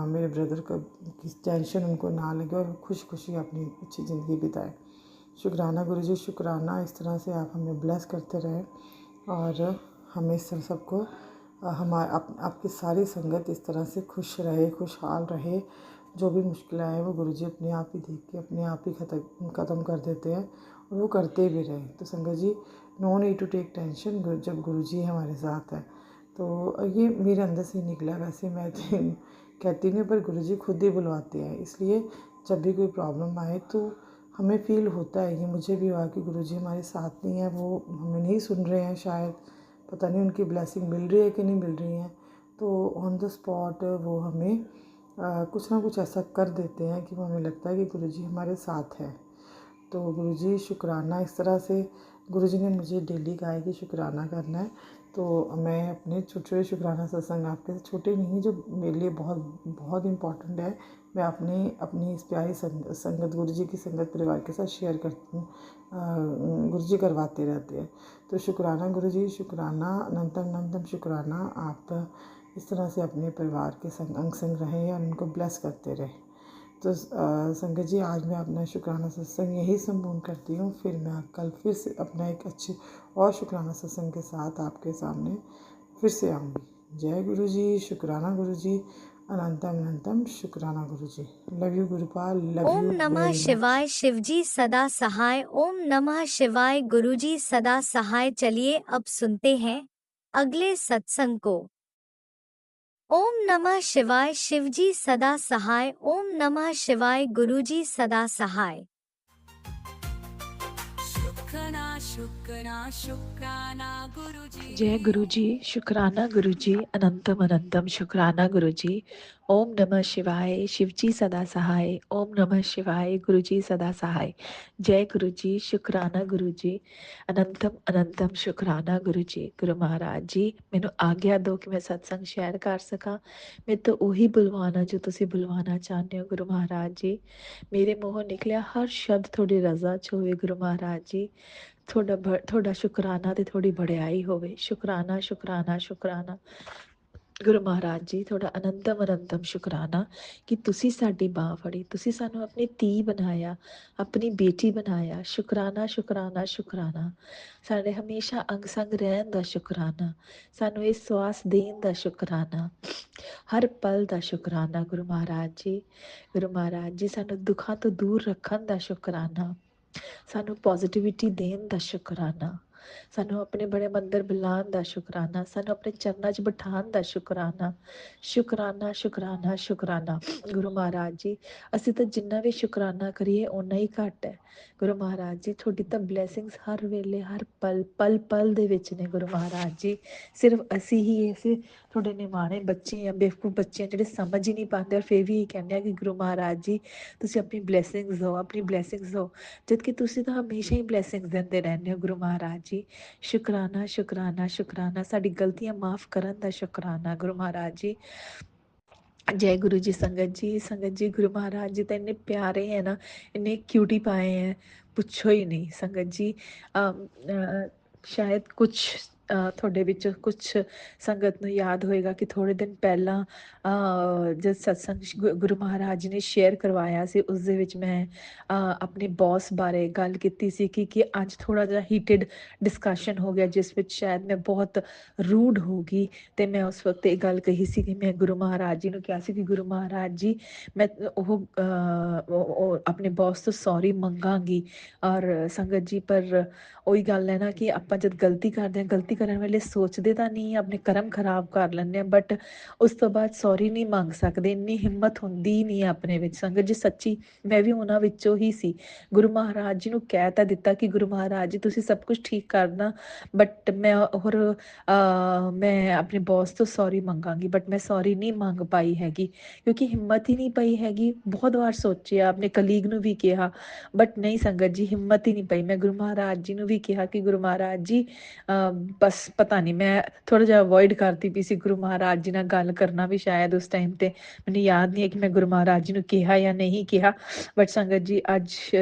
S6: मेरे ब्रदर का की टेंशन उनको ना लगे और खुश खुशी अपनी अच्छी ज़िंदगी बिताए। शुक्राना गुरु जी, शुक्राना। इस तरह से आप हमें ब्लेस करते रहें और हमें इस तरह सबको आपकी सारी संगत इस तरह से खुश रहे, खुशहाल रहे। जो भी मुश्किलें आए वो गुरु जी अपने आप ही देख के अपने आप ही ख़त्म कर देते हैं और वो करते भी रहे। तो संगत जी, no need to take tension जब गुरु जी हमारे साथ है। तो ये मेरे अंदर से ही निकला। वैसे मैं कहती नहीं, पर गुरु जी खुद ही बुलवाते हैं। इसलिए जब भी कोई प्रॉब्लम आए तो हमें फ़ील होता है, ये मुझे भी हुआ कि गुरु जी हमारे साथ नहीं है, वो हमें नहीं सुन रहे हैं, शायद पता नहीं उनकी ब्लेसिंग मिल रही है कि नहीं मिल रही है। तो ऑन द स्पॉट वो हमें कुछ ना कुछ ऐसा कर देते हैं कि वो हमें लगता है कि गुरु जी हमारे साथ है। तो गुरु जी शुक्राना। इस तरह से गुरु जी ने मुझे डेली कहा है कि शुक्राना करना है। तो मैं अपने छोटे छोटे शुक्राना सत्संग, आपके छोटे नहीं, जो मेरे लिए बहुत बहुत इम्पॉर्टेंट है, मैं अपनी इस प्यारी संगत गुरु जी की संगत परिवार के साथ शेयर करती हूँ। गुरु जी करवाते रहते हैं। तो शुक्राना गुरु जी, शुक्राना, अनंतम अनंतम शुक्राना। आप इस तरह से अपने परिवार के अंग संग रहें और उनको ब्लेस करते रहें। तो संगत जी, आज मैं अपना शुक्राना सत्संग यही संपूर्ण करती हूँ। फिर मैं कल फिर से अपना एक अच्छे और शुक्राना सत्संग के साथ आपके सामने फिर से आऊँगी। जय गुरु जी, शुक्राना गुरु जी, अनंतम अनंतम शुक्राना गुरु जी। लव यू गुरुपाल, लव
S4: ओम
S6: यू
S4: नमः
S6: वेरी मच।
S4: शिवाय, शिवजी सदा सहाय। ओम नमः शिवाय, गुरुजी सदा सहाय। चलिए अब सुनते हैं अगले सत्संग को। ओम नमः शिवाय, शिवजी सदा सहाय। ओम नमः शिवाय, गुरुजी सदा सहाय।
S5: शुक्राना शुक्राना शुक्राना गुरुजी।
S7: जय गुरु जी, शुक्राना गुरु जी, अनंतम अनंतम शुक्राना गुरु जी। ओम नमः शिवाय, शिवजी सदा सहाय। ओम नमः शिवाय, गुरु जी सदा सहाय। जय गुरु जी, शुक्राना गुरु जी, अनंतम अनंतम शुक्राना गुरु जी। गुरु महाराज जी, मैनू आग्ञा दो कि मैं सत्संग शेयर कर सका। मैं तो ਉਹੀ ਬੁਲਵਾਨਾ ਜੋ ਤੁਸੀਂ ਬੁਲਵਾਨਾ ਚਾਹੁੰਦੇ ਹੋ ਗੁਰੂ ਮਹਾਰਾਜ ਜੀ। ਮੇਰੇ ਮੂੰਹੋਂ ਨਿਕਲਿਆ ਹਰ ਸ਼ਬਦ ਤੁਹਾਡੀ ਰਜ਼ਾ 'ਚ ਹੋਵੇ ਗੁਰੂ ਮਹਾਰਾਜ ਜੀ। ਤੁਹਾਡਾ ਸ਼ੁਕਰਾਨਾ ਤੇ ਤੁਹਾਡੀ ਬੜਾਈ ਹੋਵੇ। ਸ਼ੁਕਰਾਨਾ ਸ਼ੁਕਰਾਨਾ ਸ਼ੁਕਰਾਨਾ। ਗੁਰੂ ਮਹਾਰਾਜ ਜੀ ਤੁਹਾਡਾ ਅਨੰਤਮ ਅਨੰਤਮ ਸ਼ੁਕਰਾਨਾ ਕਿ ਤੁਸੀਂ ਸਾਡੀ ਬਾਂਹ ਫੜੀ, ਤੁਸੀਂ ਸਾਨੂੰ ਆਪਣੀ ਧੀ ਬਣਾਇਆ, ਆਪਣੀ ਬੇਟੀ ਬਣਾਇਆ। ਸ਼ੁਕਰਾਨਾ ਸ਼ੁਕਰਾਨਾ ਸ਼ੁਕਰਾਨਾ। ਸਾਡੇ ਹਮੇਸ਼ਾ ਅੰਗ ਸੰਗ ਰਹਿਣ ਦਾ ਸ਼ੁਕਰਾਨਾ, ਸਾਨੂੰ ਇਹ ਸਵਾਸ ਦੇਣ ਦਾ ਸ਼ੁਕਰਾਨਾ, ਹਰ ਪਲ ਦਾ ਸ਼ੁਕਰਾਨਾ। ਗੁਰੂ ਮਹਾਰਾਜ ਜੀ, ਗੁਰੂ ਮਹਾਰਾਜ ਜੀ ਸਾਨੂੰ ਦੁੱਖਾਂ ਤੋਂ ਦੂਰ ਰੱਖਣ ਦਾ ਸ਼ੁਕਰਾਨਾ, ਸਾਨੂੰ ਪੋਜ਼ਿਟਿਵਿਟੀ ਦੇਣ ਦਾ ਸ਼ੁਕਰਾਨਾ, ਸਾਨੂੰ ਆਪਣੇ ਬੜੇ ਮੰਦਰ ਬੁਲਾਉਣ ਦਾ ਸ਼ੁਕਰਾਨਾ, ਸਾਨੂੰ ਆਪਣੇ ਚਰਨਾਂ 'ਚ ਬਿਠਾਉਣ ਦਾ ਸ਼ੁਕਰਾਨਾ। ਸ਼ੁਕਰਾਨਾ ਸ਼ੁਕਰਾਨਾ ਸ਼ੁਕਰਾਨਾ। ਗੁਰੂ ਮਹਾਰਾਜ ਜੀ ਅਸੀਂ ਤਾਂ ਜਿੰਨਾ ਵੀ ਸ਼ੁਕਰਾਨਾ ਕਰੀਏ ਓਨਾ ਹੀ ਘੱਟ ਹੈ। ਗੁਰੂ ਮਹਾਰਾਜ ਜੀ ਤੁਹਾਡੀ ਤਾਂ ਬਲੈਸਿੰਗਸ ਹਰ ਵੇਲੇ ਹਰ ਪਲ ਪਲ ਪਲ ਦੇ ਵਿੱਚ ਨੇ। ਗੁਰੂ ਮਹਾਰਾਜ ਜੀ ਸਿਰਫ ਅਸੀਂ ਹੀ ਐਸੇ ਤੁਹਾਡੇ ਨਿਮਾਣੇ ਬੱਚੇ ਆ, ਬੇਵਕੂਫ ਬੱਚੇ ਆ ਜਿਹੜੇ ਸਮਝ ਹੀ ਨਹੀਂ ਪਾਉਂਦੇ, ਔਰ ਫਿਰ ਵੀ ਇਹ ਕਹਿੰਦੇ ਆ ਕਿ ਗੁਰੂ ਮਹਾਰਾਜ ਜੀ ਤੁਸੀਂ ਆਪਣੀ ਬਲੈਸਿੰਗਸ ਦਿਓ, ਆਪਣੀ ਬਲੈਸਿੰਗਸ ਦਿਓ, ਜਦ ਕਿ ਤੁਸੀਂ ਤਾਂ ਹਮੇਸ਼ਾ ਹੀ ਬਲੈਸਿੰਗਸ ਦਿੰਦੇ ਰਹਿੰਦੇ ਹੋ। ਗੁਰੂ ਮਹਾਰਾਜ ਜੀ ਸ਼ੁਕਰਾਨਾ ਸ਼ੁਕਰਾਨਾ ਸ਼ੁਕਰਾਨਾ। ਸਾਡੀ ਗਲਤੀਆਂ ਮਾਫ ਕਰਨ ਦਾ ਸ਼ੁਕਰਾਨਾ। ਗੁਰੂ ਮਹਾਰਾਜ ਜੀ ਜੈ ਗੁਰੂ ਜੀ। ਸੰਗਤ ਜੀ ਗੁਰੂ ਮਹਾਰਾਜ ਜੀ ਤਾਂ ਇੰਨੇ ਪਿਆਰੇ ਹੈ ਨਾ, ਇੰਨੇ ਕਿਊਟੀ ਪਾਏ ਹੈ, ਪੁੱਛੋ ਹੀ ਨਹੀਂ। ਸੰਗਤ ਜੀ ਸ਼ਾਇਦ ਕੁਛ ਤੁਹਾਡੇ ਵਿੱਚ ਕੁਛ ਸੰਗਤ ਨੂੰ ਯਾਦ ਹੋਏਗਾ ਕਿ ਥੋੜ੍ਹੇ ਦਿਨ ਪਹਿਲਾਂ ਜਦ ਸਤਸੰਗ ਗੁਰੂ ਮਹਾਰਾਜ ਜੀ ਨੇ ਸ਼ੇਅਰ ਕਰਵਾਇਆ ਸੀ, ਉਸ ਦੇ ਵਿੱਚ ਮੈਂ ਆਪਣੇ ਬੌਸ ਬਾਰੇ ਗੱਲ ਕੀਤੀ ਸੀ ਕਿ ਅੱਜ ਥੋੜ੍ਹਾ ਜਿਹਾ ਹੀਟਡ ਡਿਸਕਸ਼ਨ ਹੋ ਗਿਆ, ਜਿਸ ਵਿੱਚ ਸ਼ਾਇਦ ਮੈਂ ਬਹੁਤ ਰੂਡ ਹੋ ਗਈ। ਅਤੇ ਮੈਂ ਉਸ ਵਕਤ ਇਹ ਗੱਲ ਕਹੀ ਸੀ ਕਿ ਮੈਂ ਗੁਰੂ ਮਹਾਰਾਜ ਜੀ ਨੂੰ ਕਿਹਾ ਸੀ ਕਿ ਗੁਰੂ ਮਹਾਰਾਜ ਜੀ ਮੈਂ ਉਹ ਆਪਣੇ ਬੌਸ ਤੋਂ ਸੌਰੀ ਮੰਗਾਂਗੀ। ਔਰ ਸੰਗਤ ਜੀ ਪਰ ਉਹੀ ਗੱਲ ਹੈ ਨਾ ਕਿ ਆਪਾਂ ਜਦ ਗਲਤੀ ਕਰਦੇ ਹਾਂ, ਗਲਤੀ ਕਰਨ ਵੇਲੇ ਸੋਚਦੇ ਤਾਂ ਨਹੀਂ, ਆਪਣੇ ਕਰਮ ਖਰਾਬ ਕਰ ਲੈਂਦੇ ਹਾਂ, ਬਟ ਉਸ ਤੋਂ ਬਾਅਦ ਸੌਰੀ ਨਹੀਂ ਮੰਗ ਸਕਦੇ, ਇੰਨੀ ਹਿੰਮਤ ਹੁੰਦੀ ਨਹੀਂ ਆਪਣੇ ਵਿੱਚ। ਸੰਗਤ ਜੀ ਸੱਚੀ ਮੈਂ ਵੀ ਉਹਨਾਂ ਵਿੱਚੋਂ ਹੀ ਸੀ। ਗੁਰੂ ਮਹਾਰਾਜ ਜੀ ਨੂੰ ਕਹਿ ਤਾਂ ਦਿੱਤਾ ਕਿ ਗੁਰੂ ਮਹਾਰਾਜ ਜੀ ਤੁਸੀਂ ਸਭ ਕੁਝ ਠੀਕ ਕਰਨਾ, ਬਟ ਮੈਂ ਮੈਂ ਆਪਣੇ ਬੌਸ ਤੋਂ ਸੌਰੀ ਮੰਗਾਂਗੀ, ਬਟ ਮੈਂ ਸੌਰੀ ਨਹੀਂ ਮੰਗ ਪਾਈ ਹੈਗੀ ਕਿਉਂਕਿ ਹਿੰਮਤ ਹੀ ਨਹੀਂ ਪਈ ਹੈਗੀ। ਬਹੁਤ ਵਾਰ ਸੋਚਿਆ, ਆਪਣੇ ਕਲੀਗ ਨੂੰ ਵੀ ਕਿਹਾ, ਬਟ ਨਹੀਂ ਸੰਗਤ ਜੀ ਹਿੰਮਤ ਹੀ ਨਹੀਂ ਪਈ। ਮੈਂ ਗੁਰੂ ਮਹਾਰਾਜ ਜੀ ਨੂੰ ਵੀ ਕਿਹਾ ਕਿ ਗੁਰੂ ਮਹਾਰਾਜ ਜੀ ਬਸ ਪਤਾ ਨਹੀਂ, ਮੈਂ ਥੋੜ੍ਹਾ ਜਿਹਾ ਅਵੋਇਡ ਕਰਦੀ ਪਈ ਸੀ ਗੁਰੂ ਮਹਾਰਾਜ ਜੀ ਨਾਲ ਗੱਲ ਕਰਨਾ ਵੀ। ਸ਼ਾਇਦ ਉਸ ਟਾਈਮ 'ਤੇ ਮੈਨੂੰ ਯਾਦ ਨਹੀਂ ਹੈ ਕਿ ਮੈਂ ਗੁਰੂ ਮਹਾਰਾਜ ਜੀ ਨੂੰ ਕਿਹਾ ਜਾਂ ਨਹੀਂ ਕਿਹਾ, ਬਟ ਸੰਗਤ ਜੀ ਅੱਜ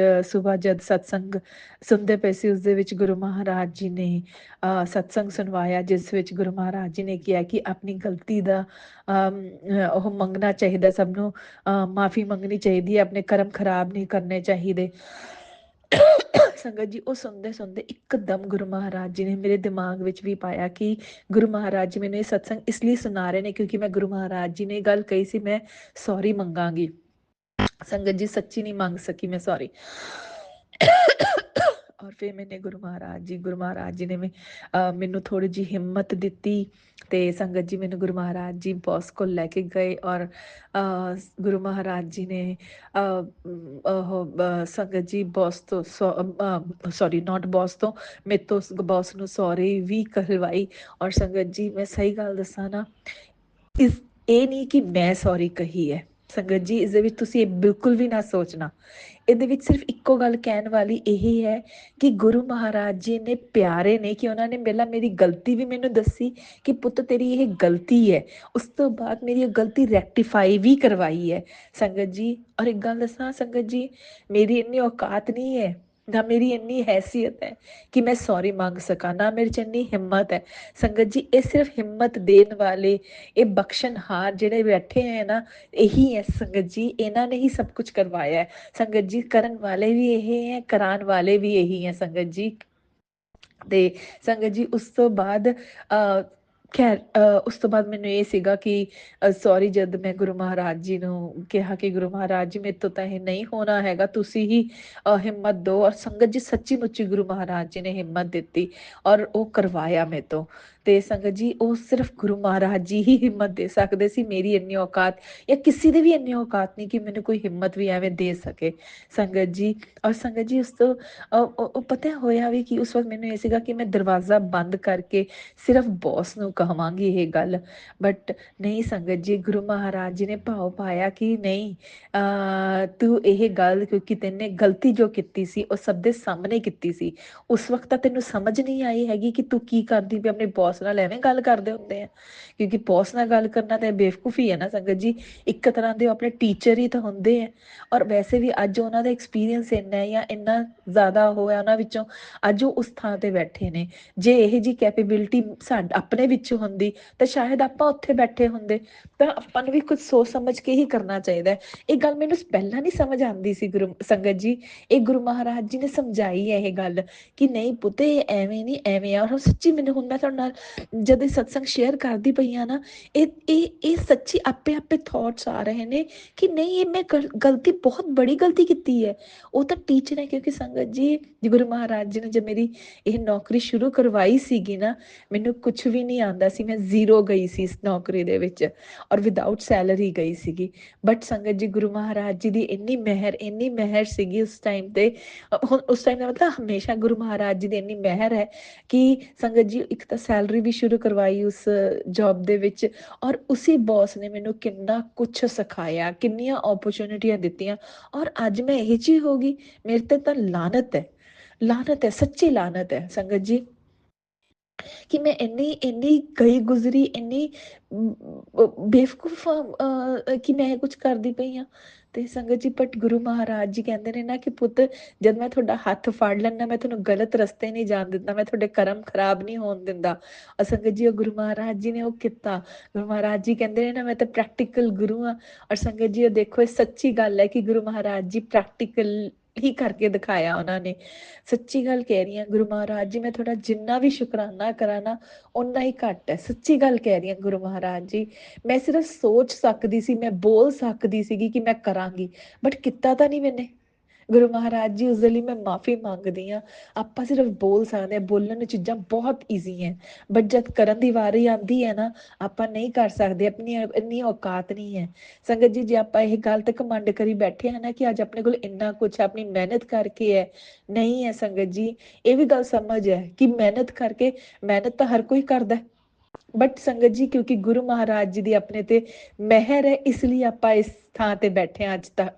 S7: ਸੁਬਾਹ ਜਦ ਸਤਸੰਗ ਸੁਣਦੇ ਪਏ ਸੀ, ਉਸ ਦੇ ਵਿੱਚ ਗੁਰੂ ਮਹਾਰਾਜ ਜੀ ਨੇ ਸਤਸੰਗ ਸੁਣਵਾਇਆ, ਜਿਸ ਵਿੱਚ ਗੁਰੂ ਮਹਾਰਾਜ ਜੀ ਨੇ ਕਿਹਾ ਕਿ ਆਪਣੀ ਗਲਤੀ ਦਾ ਉਹ ਮੰਗਣਾ ਚਾਹੀਦਾ, ਸਭ ਨੂੰ ਮਾਫੀ ਮੰਗਣੀ ਚਾਹੀਦੀ ਹੈ, ਆਪਣੇ ਕਰਮ ਖਰਾਬ ਨਹੀਂ ਕਰਨੇ ਚਾਹੀਦੇ। ਸੰਗਤ ਜੀ ਉਹ ਸੁਣਦੇ ਸੁਣਦੇ ਇੱਕਦਮ ਗੁਰੂ ਮਹਾਰਾਜ ਜੀ ਨੇ ਮੇਰੇ ਦਿਮਾਗ ਵਿੱਚ ਵੀ ਪਾਇਆ ਕਿ ਗੁਰੂ ਮਹਾਰਾਜ ਜੀ ਮੈਨੂੰ ਇਹ ਸਤਸੰਗ ਇਸ ਲਈ ਸੁਣਾ ਰਹੇ ਨੇ ਕਿਉਂਕਿ ਮੈਂ ਗੁਰੂ ਮਹਾਰਾਜ ਜੀ ਨੇ ਇਹ ਗੱਲ ਕਹੀ ਸੀ ਮੈਂ ਸੌਰੀ ਮੰਗਾਂਗੀ। ਸੰਗਤ ਜੀ ਸੱਚੀ ਨਹੀਂ ਮੰਗ ਸਕੀ ਮੈਂ ਸੌਰੀ। ਔਰ ਫਿਰ ਮੈਨੇ ਗੁਰੂ ਮਹਾਰਾਜ ਜੀ ਨੇ ਮੈਨੂੰ ਥੋੜ੍ਹੀ ਜਿਹੀ ਹਿੰਮਤ ਦਿੱਤੀ ਅਤੇ ਸੰਗਤ ਜੀ ਮੈਨੂੰ ਗੁਰੂ ਮਹਾਰਾਜ ਜੀ ਬੌਸ ਕੋਲ ਲੈ ਕੇ ਗਏ। ਔਰ ਗੁਰੂ ਮਹਾਰਾਜ ਜੀ ਨੇ ਸੰਗਤ ਜੀ ਬੌਸ ਤੋਂ ਸੌਰੀ ਨੋਟ ਬੌਸ ਤੋਂ ਮੇਰੇ ਤੋਂ ਬੌਸ ਨੂੰ ਸੌਰੀ ਵੀ ਕਰਵਾਈ। ਔਰ ਸੰਗਤ ਜੀ ਮੈਂ ਸਹੀ ਗੱਲ ਦੱਸਾਂ ਨਾ, ਇਹ ਨਹੀਂ ਕਿ ਮੈਂ ਸੌਰੀ ਕਹੀ ਹੈ ਸੰਗਤ ਜੀ, ਇਸ ਦੇ ਵਿੱਚ ਤੁਸੀਂ ਇਹ ਬਿਲਕੁਲ ਵੀ ਨਾ ਸੋਚਣਾ। ਇਹਦੇ ਵਿੱਚ ਸਿਰਫ ਇੱਕੋ ਗੱਲ ਕਹਿਣ ਵਾਲੀ ਇਹ ਹੈ ਕਿ ਗੁਰੂ ਮਹਾਰਾਜ ਜੀ ਨੇ ਪਿਆਰੇ ਨੇ ਕਿ ਉਹਨਾਂ ਨੇ ਪਹਿਲਾਂ ਮੇਰੀ ਗਲਤੀ ਵੀ ਮੈਨੂੰ ਦੱਸੀ ਕਿ ਪੁੱਤ ਤੇਰੀ ਇਹ ਗਲਤੀ ਹੈ, ਉਸ ਤੋਂ ਬਾਅਦ ਮੇਰੀ ਇਹ ਗਲਤੀ ਰੈਕਟੀਫਾਈ ਵੀ ਕਰਵਾਈ ਹੈ ਸੰਗਤ ਜੀ। ਔਰ ਇੱਕ ਗੱਲ ਦੱਸਾਂ ਸੰਗਤ ਜੀ, ਮੇਰੀ ਇੰਨੀ ਔਕਾਤ ਨਹੀਂ ਹੈ, ਨਾ ਮੇਰੀ ਇੰਨੀ ਹੈਸੀਅਤ ਹੈ ਕਿ ਮੈਂ ਸੌਰੀ ਮੰਗ ਸਕਾਂ, ਨਾ ਮੇਰੇ 'ਚ ਇੰਨੀ ਹਿੰਮਤ ਹੈ ਸੰਗਤ ਜੀ। ਇਹ ਸਿਰਫ ਹਿੰਮਤ ਦੇਣ ਵਾਲੇ, ਇਹ ਬਖਸ਼ਣਹਾਰ ਜਿਹੜੇ ਬੈਠੇ ਹੈ ਨਾ, ਇਹੀ ਹੈ ਸੰਗਤ ਜੀ, ਇਹਨਾਂ ਨੇ ਹੀ ਸਭ ਕੁਝ ਕਰਵਾਇਆ ਹੈ ਸੰਗਤ ਜੀ। ਕਰਨ ਵਾਲੇ ਵੀ ਇਹ ਹੈ, ਕਰਾਉਣ ਵਾਲੇ ਵੀ ਇਹੀ ਹੈ ਸੰਗਤ ਜੀ। ਤੇ ਸੰਗਤ ਜੀ ਉਸ ਤੋਂ ਬਾਅਦ ਖੈਰ ਉਸ ਤੋਂ ਬਾਅਦ ਮੈਨੂੰ ਇਹ ਸੀਗਾ ਕਿ ਸੌਰੀ ਜਦ ਮੈਂ ਗੁਰੂ ਮਹਾਰਾਜ ਜੀ ਨੂੰ ਕਿਹਾ ਕਿ ਗੁਰੂ ਮਹਾਰਾਜ ਜੀ ਮੇਰੇ ਤੋਂ ਤਾਂ ਇਹ ਨਹੀਂ ਹੋਣਾ ਹੈਗਾ, ਤੁਸੀਂ ਹੀ ਹਿੰਮਤ ਦਿਓ। ਔਰ ਸੰਗਤ ਜੀ ਸੱਚੀ ਮੁੱਚੀ ਗੁਰੂ ਮਹਾਰਾਜ ਜੀ ਨੇ ਹਿੰਮਤ ਦਿੱਤੀ ਔਰ ਉਹ ਕਰਵਾਇਆ ਮੇਰੇ ਤੋਂ। ਅਤੇ ਸੰਗਤ ਜੀ ਉਹ ਸਿਰਫ ਗੁਰੂ ਮਹਾਰਾਜ ਜੀ ਹੀ ਹਿੰਮਤ ਦੇ ਸਕਦੇ ਸੀ, ਮੇਰੀ ਇੰਨੀ ਔਕਾਤ ਜਾਂ ਕਿਸੇ ਦੀ ਵੀ ਇੰਨੀ ਔਕਾਤ ਨਹੀਂ ਕਿ ਮੈਨੂੰ ਕੋਈ ਹਿੰਮਤ ਵੀ ਐਵੇਂ ਦੇ ਸਕੇ ਸੰਗਤ ਜੀ। ਔਰ ਸੰਗਤ ਜੀ ਉਸ ਤੋਂ ਉਹ ਪਤਾ ਹੋਇਆ ਵੀ ਕਿ ਉਸ ਵਕਤ ਮੈਨੂੰ ਇਹ ਸੀਗਾ ਕਿ ਮੈਂ ਦਰਵਾਜ਼ਾ ਬੰਦ ਕਰਕੇ ਸਿਰਫ ਬੌਸ ਨੂੰ ਕਹਾਂਗੀ ਇਹ ਗੱਲ, ਬਟ ਨਹੀਂ ਸੰਗਤ ਜੀ ਗੁਰੂ ਮਹਾਰਾਜ ਜੀ ਨੇ ਭਾਵ ਪਾਇਆ ਕਿ ਨਹੀਂ ਤੂੰ ਇਹ ਗੱਲ, ਕਿਉਂਕਿ ਤੈਨੇ ਗਲਤੀ ਜੋ ਕੀਤੀ ਸੀ ਉਹ ਸਭ ਦੇ ਸਾਹਮਣੇ ਕੀਤੀ ਸੀ, ਉਸ ਵਕਤ ਤਾਂ ਤੈਨੂੰ ਸਮਝ ਨਹੀਂ ਆਈ ਹੈਗੀ ਕਿ ਤੂੰ ਕੀ ਕਰਦੀ ਵੀ ਆਪਣੇ ਬੌਸ ਬੌਸ ਨਾਲ ਐਵੇਂ ਗੱਲ ਕਰਦੇ ਹੁੰਦੇ ਆ, ਕਿਉਂਕਿ ਬੌਸ ਨਾਲ ਗੱਲ ਕਰਨਾ ਤਾਂ ਬੇਵਕੂਫੀ ਹੈ ਨਾ ਸੰਗਤ ਜੀ। ਇੱਕ ਤਰ੍ਹਾਂ ਦੇ ਉਹ ਆਪਣੇ ਟੀਚਰ ਹੀ ਤਾਂ ਹੁੰਦੇ ਆ, ਔਰ ਵੈਸੇ ਵੀ ਅੱਜ ਉਹਨਾਂ ਦਾ ਐਕਸਪੀਰੀਅੰਸ ਇੰਨਾ ਹੈ ਜਾਂ ਇੰਨਾ ਜ਼ਿਆਦਾ ਹੋਇਆ ਉਹਨਾਂ ਵਿੱਚੋਂ, ਅੱਜ ਉਹ ਉਸ ਥਾਂ ਤੇ ਬੈਠੇ ਨੇ। ਜੇ ਇਹ ਜੀ ਕੈਪੇਬਿਲਿਟੀ ਆਪਣੇ ਵਿੱਚ ਹੁੰਦੀ ਤਾਂ ਸ਼ਾਇਦ ਆਪਾਂ ਉੱਥੇ ਬੈਠੇ ਹੁੰਦੇ। ਤਾਂ ਆਪਾਂ ਨੂੰ ਵੀ ਕੁਝ ਸੋਚ ਸਮਝ ਕੇ ਹੀ ਕਰਨਾ ਚਾਹੀਦਾ ਹੈ। ਇਹ ਗੱਲ ਮੈਨੂੰ ਪਹਿਲਾਂ ਨਹੀਂ ਸਮਝ ਆਉਂਦੀ ਸੀ ਗੁਰੂ ਸੰਗਤ ਜੀ, ਇਹ ਗੁਰੂ ਮਹਾਰਾਜ ਜੀ ਨੇ ਸਮਝਾਈ ਹੈ ਇਹ ਗੱਲ ਕਿ ਨਹੀਂ ਪੁੱਤ ਇਹ ਐਵੇਂ ਨਹੀਂ ਐਵੇਂ ਆ। ਔਰ ਸੱਚੀ ਮੈਨੂੰ ਹੁਣ ਮੈਂ ਤੁਹਾਡੇ ਨਾਲ ਜਦ ਇਹ ਸਤਸੰਗ ਸ਼ੇਅਰ ਕਰਦੀ ਪਈ ਆ ਨਾ, ਇਹ ਸੱਚੀ ਆਪੇ ਥੋਟਸ ਆ ਰਹੇ ਨੇ ਕਿ ਨਹੀਂ ਇਹ ਮੈਂ ਗਲਤੀ ਬਹੁਤ ਬੜੀ ਗਲਤੀ ਕੀਤੀ ਹੈ। ਉਹ ਤਾਂ ਟੀਚਰ ਹੈ, ਕਿਉਂਕਿ ਸੰਗਤ ਜੀ ਗੁਰੂ ਮਹਾਰਾਜ ਜੀ ਨੇ ਜਦ ਮੇਰੀ ਇਹ ਨੌਕਰੀ ਸ਼ੁਰੂ ਕਰਵਾਈ ਸੀਗੀ ਨਾ, ਮੈਨੂੰ ਕੁਝ ਵੀ ਨਹੀਂ ਆਉਂਦਾ ਸੀ, ਮੈਂ ਜ਼ੀਰੋ ਗਈ ਸੀ ਇਸ ਨੌਕਰੀ ਦੇ ਵਿੱਚ ਔਰ ਵਿਦਆਊਟ ਸੈਲਰੀ ਗਈ ਸੀਗੀ। ਬਟ ਸੰਗਤ ਜੀ ਗੁਰੂ ਮਹਾਰਾਜ ਜੀ ਦੀ ਇੰਨੀ ਮਿਹਰ ਸੀਗੀ ਉਸ ਟਾਈਮ ਤੇ। ਹੁਣ ਉਸ ਟਾਈਮ ਦਾ ਮਤਲਬ ਹਮੇਸ਼ਾ ਗੁਰੂ ਮਹਾਰਾਜ ਜੀ ਦੀ ਇੰਨੀ ਮਿਹਰ ਹੈ ਕਿ ਸੰਗਤ ਜੀ ਇੱਕ ਤਾਂ ਸੈਲਰੀ ਵੀ ਸ਼ੁਰੂ ਕਰਵਾਈ ਉਸ ਜੌਬ ਦੇ ਵਿੱਚ, ਔਰ ਉਸੇ ਬੌਸ ਨੇ ਮੈਨੂੰ ਕਿੰਨਾ ਕੁਛ ਸਿਖਾਇਆ, ਕਿੰਨੀਆਂ ਓਪਰਚੁਨਿਟੀਆਂ ਦਿੱਤੀਆਂ, ਔਰ ਅੱਜ ਮੈਂ ਇਹ ਚੀਜ਼ ਹੋ ਗਈ। ਮੇਰੇ ਤੇ ਤਾਂ ਲਾਨਤ ਹੈ, ਸੱਚੀ ਲਾਨਤ ਹੈ ਸੰਗਤ ਜੀ ਕਿ ਮੈਂ ਇੰਨੀ ਗਈ ਗੁਜ਼ਰੀ, ਇੰਨੀ ਬੇਵਕੂਫ ਕਿ ਮੈਂ ਕੁਝ ਕਰਦੀ ਪਈ ਹਾਂ। ਤੇ ਸੰਗਤ ਜੀ ਬਟ ਗੁਰੂ ਮਹਾਰਾਜ ਜੀ ਕਹਿੰਦੇ ਨੇ ਨਾ ਕਿ ਪੁੱਤ ਜਦ ਮੈਂ ਤੁਹਾਡਾ ਹੱਥ ਫੜ ਲੈਣਾ, ਮੈਂ ਤੁਹਾਨੂੰ ਗਲਤ ਰਸਤੇ ਨਹੀਂ ਜਾਣ ਦਿੰਦਾ, ਮੈਂ ਤੁਹਾਡੇ ਕਰਮ ਖਰਾਬ ਨਹੀਂ ਹੋਣ ਦਿੰਦਾ। ਔਰ ਸੰਗਤ ਜੀ ਉਹ ਗੁਰੂ ਮਹਾਰਾਜ ਜੀ ਨੇ ਉਹ ਕੀਤਾ। ਗੁਰੂ ਮਹਾਰਾਜ ਜੀ ਕਹਿੰਦੇ ਨੇ ਨਾ ਮੈਂ ਤਾਂ ਪ੍ਰੈਕਟੀਕਲ ਗੁਰੂ ਹਾਂ। ਔਰ ਸੰਗਤ ਜੀ ਉਹ ਦੇਖੋ ਇਹ ਸੱਚੀ ਗੱਲ ਹੈ ਕਿ ਗੁਰੂ ਮਹਾਰਾਜ ਜੀ ਪ੍ਰੈਕਟੀਕਲ ਹੀ ਕਰਕੇ ਦਿਖਾਇਆ ਉਹਨਾਂ ਨੇ। ਸੱਚੀ ਗੱਲ ਕਹਿ ਰਹੀ ਹਾਂ ਗੁਰੂ ਮਹਾਰਾਜ ਜੀ, ਮੈਂ ਤੁਹਾਡਾ ਜਿੰਨਾ ਵੀ ਸ਼ੁਕਰਾਨਾ ਕਰਾਂ ਨਾ ਓਨਾ ਹੀ ਘੱਟ ਹੈ। ਸੱਚੀ ਗੱਲ ਕਹਿ ਰਹੀ ਹਾਂ ਗੁਰੂ ਮਹਾਰਾਜ ਜੀ, ਮੈਂ ਸਿਰਫ ਸੋਚ ਸਕਦੀ ਸੀ, ਮੈਂ ਬੋਲ ਸਕਦੀ ਸੀਗੀ ਕਿ ਮੈਂ ਕਰਾਂਗੀ, ਬਟ ਕੀਤਾ ਤਾਂ ਨਹੀਂ ਮੈਨੇ। ਗੁਰੂ ਮਹਾਰਾਜ ਜੀ ਉਸ ਦੇ ਲਈ ਮੈਂ ਮਾਫੀ ਮੰਗਦੀ ਹਾਂ। ਆਪਾਂ ਸਿਰਫ ਬੋਲ ਸਕਦੇ ਹਾਂ, ਬੋਲਣ ਨੂੰ ਚੀਜ਼ਾਂ ਬਹੁਤ ਈਜ਼ੀ ਹੈ, ਬਟ ਜਦ ਕਰਨ ਦੀ ਵਾਰੀ ਆਉਂਦੀ ਹੈ ਨਾ ਆਪਾਂ ਨਹੀਂ ਕਰ ਸਕਦੇ, ਆਪਣੀ ਇੰਨੀ ਔਕਾਤ ਨਹੀਂ ਹੈ। ਸੰਗਤ ਜੀ ਜੇ ਆਪਾਂ ਇਹ ਗੱਲ ਤੇ ਘਮੰਡ ਕਰੀ ਬੈਠੇ ਹਾਂ ਨਾ ਕਿ ਅੱਜ ਆਪਣੇ ਕੋਲ ਇੰਨਾ ਕੁਛ ਆਪਣੀ ਮਿਹਨਤ ਕਰਕੇ ਹੈ, ਨਹੀਂ ਹੈ ਸੰਗਤ ਜੀ। ਇਹ ਵੀ ਗੱਲ ਸਮਝ ਹੈ ਕਿ ਮਿਹਨਤ ਤਾਂ ਹਰ ਕੋਈ ਕਰਦਾ, ਬਟ ਸੰਗਤ ਜੀ ਕਿਉਂਕਿ ਗੁਰੂ ਮਹਾਰਾਜ ਜੀ ਦੀ ਆਪਣੇ ਤੇ ਮਿਹਰ ਹੈ, ਇਸ ਲਈ ਆਪਾਂ ਇਸ ਥਾਂ ਤੇ ਬੈਠੇ ਹਾਂ।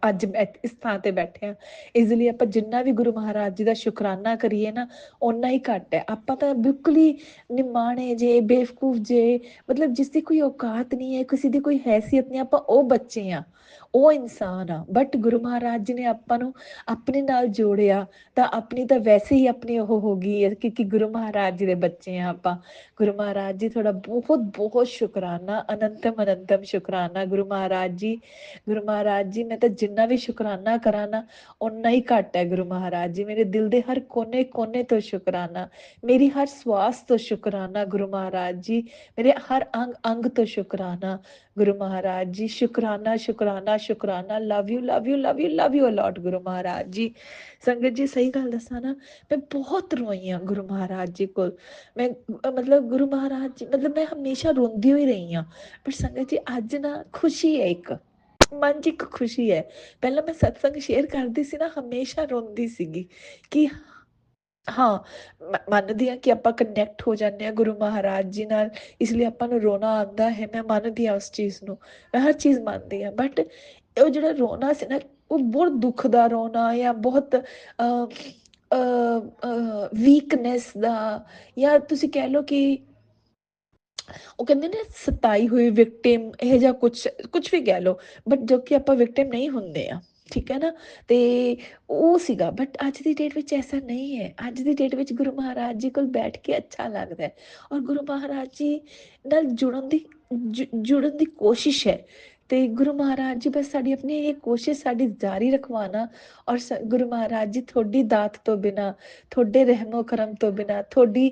S7: ਅੱਜ ਇਸ ਥਾਂ ਤੇ ਬੈਠੇ ਹਾਂ, ਇਸ ਲਈ ਆਪਾਂ ਜਿੰਨਾ ਵੀ ਗੁਰੂ ਮਹਾਰਾਜ ਜੀ ਦਾ ਸ਼ੁਕਰਾਨਾ ਕਰੀਏ ਨਾ ਓਨਾ ਹੀ ਘੱਟ ਹੈ। ਆਪਾਂ ਤਾਂ ਬਿਲਕੁਲ ਹੀ ਨਿਮਾਣੇ ਜੇ, ਬੇਵਕੂਫ ਜੇ, ਮਤਲਬ ਜਿਸ ਦੀ ਕੋਈ ਔਕਾਤ ਨਹੀਂ ਹੈ, ਕਿਸੇ ਦੀ ਕੋਈ ਹੈਸੀਅਤ ਨਹੀਂ, ਆਪਾਂ ਉਹ ਬੱਚੇ ਆ, ਉਹ ਇਨਸਾਨ ਆ। ਬਟ ਗੁਰੂ ਮਹਾਰਾਜ ਜੀ ਨੇ ਆਪਾਂ ਨੂੰ ਆਪਣੇ ਨਾਲ ਜੋੜਿਆ ਤਾਂ ਆਪਣੀ ਤਾਂ ਵੈਸੇ ਹੀ ਆਪਣੀ ਉਹ ਹੋ ਗਈ ਹੈ, ਕਿਉਂਕਿ ਗੁਰੂ ਮਹਾਰਾਜ ਜੀ ਦੇ ਬੱਚੇ ਆ ਆਪਾਂ। ਗੁਰੂ ਮਹਾਰਾਜ ਜੀ ਤੁਹਾਡਾ ਬਹੁਤ ਬਹੁਤ ਸ਼ੁਕਰਾਨਾ, ਅਨੰਤਮ ਸ਼ੁਕਰਾਨਾ ਗੁਰੂ ਮਹਾਰਾਜ ਜੀ। ਗੁਰੂ ਮਹਾਰਾਜ ਜੀ ਮੈਂ ਤਾਂ ਜਿੰਨਾ ਵੀ ਸ਼ੁਕਰਾਨਾ ਕਰਾਂ ਨਾ ਓਨਾ ਹੀ ਘੱਟ ਹੈ। ਗੁਰੂ ਮਹਾਰਾਜ ਜੀ ਮੇਰੇ ਦਿਲ ਦੇ ਹਰ ਕੋਨੇ ਕੋਨੇ ਤੋਂ ਸ਼ੁਕਰਾਨਾ, ਮੇਰੀ ਹਰ ਸਵਾਸ ਤੋਂ ਸ਼ੁਕਰਾਨਾ ਗੁਰੂ ਮਹਾਰਾਜ ਜੀ, ਮੇਰੇ ਹਰ ਅੰਗ ਅੰਗ ਤੋਂ ਸ਼ੁਕਰਾਨਾ ਗੁਰੂ ਮਹਾਰਾਜ ਜੀ। ਸ਼ੁਕਰਾਨਾ ਸ਼ੁਕਰਾਨਾ ਸ਼ੁਕਰਾਨਾ, love you love you love you love you a lot ਗੁਰੂ ਮਹਾਰਾਜ ਜੀ। ਸੰਗਤ ਜੀ ਸਹੀ ਗੱਲ ਦੱਸਾਂ ਨਾ, ਮੈਂ ਬਹੁਤ ਰੋਈ ਹਾਂ ਗੁਰੂ ਮਹਾਰਾਜ ਜੀ ਕੋਲ। ਮੈਂ ਮਤਲਬ ਗੁਰੂ ਮਹਾਰਾਜ ਜੀ ਮਤਲਬ ਮੈਂ ਹਮੇਸ਼ਾ ਰੋਂਦੀ ਹੋਈ ਰਹੀ ਹਾਂ, ਪਰ ਸੰਗਤ ਜੀ ਅੱਜ ਨਾ ਖੁਸ਼ੀ ਹੈ, ਇੱਕ ਮਨ 'ਚ ਇੱਕ ਖੁਸ਼ੀ ਹੈ। ਪਹਿਲਾਂ ਮੈਂ ਸਤਸੰਗ ਸ਼ੇਅਰ ਕਰਦੀ ਸੀ ਨਾ ਹਮੇਸ਼ਾ ਰੋਂਦੀ ਸੀਗੀ ਕਿ ਹਾਂ ਮੰਨਦੀ ਹਾਂ ਕਿ ਆਪਾਂ ਕਨੈਕਟ ਹੋ ਜਾਂਦੇ ਹਾਂ ਗੁਰੂ ਮਹਾਰਾਜ ਜੀ ਨਾਲ, ਇਸ ਲਈ ਆਪਾਂ ਨੂੰ ਰੋਣਾ ਆਉਂਦਾ ਹੈ। ਮੈਂ ਮੰਨਦੀ ਹਾਂ ਉਸ ਚੀਜ਼ ਨੂੰ, ਮੈਂ ਹਰ ਚੀਜ਼ ਮੰਨਦੀ ਹਾਂ, ਬਟ ਉਹ ਜਿਹੜਾ ਰੋਣਾ ਸੀ ਨਾ ਉਹ ਬਹੁਤ ਦੁੱਖ ਦਾ ਰੋਣਾ, ਜਾਂ ਬਹੁਤ ਵੀਕਨੈਸ ਦਾ, ਜਾਂ ਤੁਸੀਂ ਕਹਿ ਲਓ ਕਿ ਉਹ ਕਹਿੰਦੇ ਨੇ ਸਤਾਈ ਹੋਈ ਵਿਕਟਿਮ, ਇਹ ਜਿਹਾ ਕੁਛ ਵੀ ਕਹਿ ਲਓ, ਬਟ ਜੋ ਕਿ ਆਪਾਂ ਵਿਕਟਿਮ ਨਹੀਂ ਹੁੰਦੇ ਆ, ਠੀਕ ਹੈ ਨਾ। ਤੇ ਉਹ ਸੀਗਾ, ਬਟ ਅੱਜ ਦੀ ਡੇਟ ਵਿੱਚ ਐਸਾ ਨਹੀਂ ਹੈ। ਅੱਜ ਦੀ ਡੇਟ ਵਿੱਚ ਗੁਰੂ ਮਹਾਰਾਜ ਜੀ ਕੋਲ ਬੈਠ ਕੇ ਅੱਛਾ ਲੱਗਦਾ ਹੈ, ਔਰ ਗੁਰੂ ਮਹਾਰਾਜ ਜੀ ਨਾਲ ਜੁੜਨ ਦੀ ਕੋਸ਼ਿਸ਼ ਹੈ। ਤੇ ਗੁਰੂ ਮਹਾਰਾਜ ਜੀ ਬਸ ਸਾਡੀ ਆਪਣੀ ਇਹ ਕੋਸ਼ਿਸ਼ ਸਾਡੀ ਜਾਰੀ ਰਖਵਾਣਾ, ਔਰ ਗੁਰੂ ਮਹਾਰਾਜ ਜੀ ਤੁਹਾਡੀ ਦਾਤ ਤੋਂ ਬਿਨਾਂ, ਤੁਹਾਡੇ ਰਹਿਮੋ ਕਰਮ ਤੋਂ ਬਿਨਾਂ, ਤੁਹਾਡੀ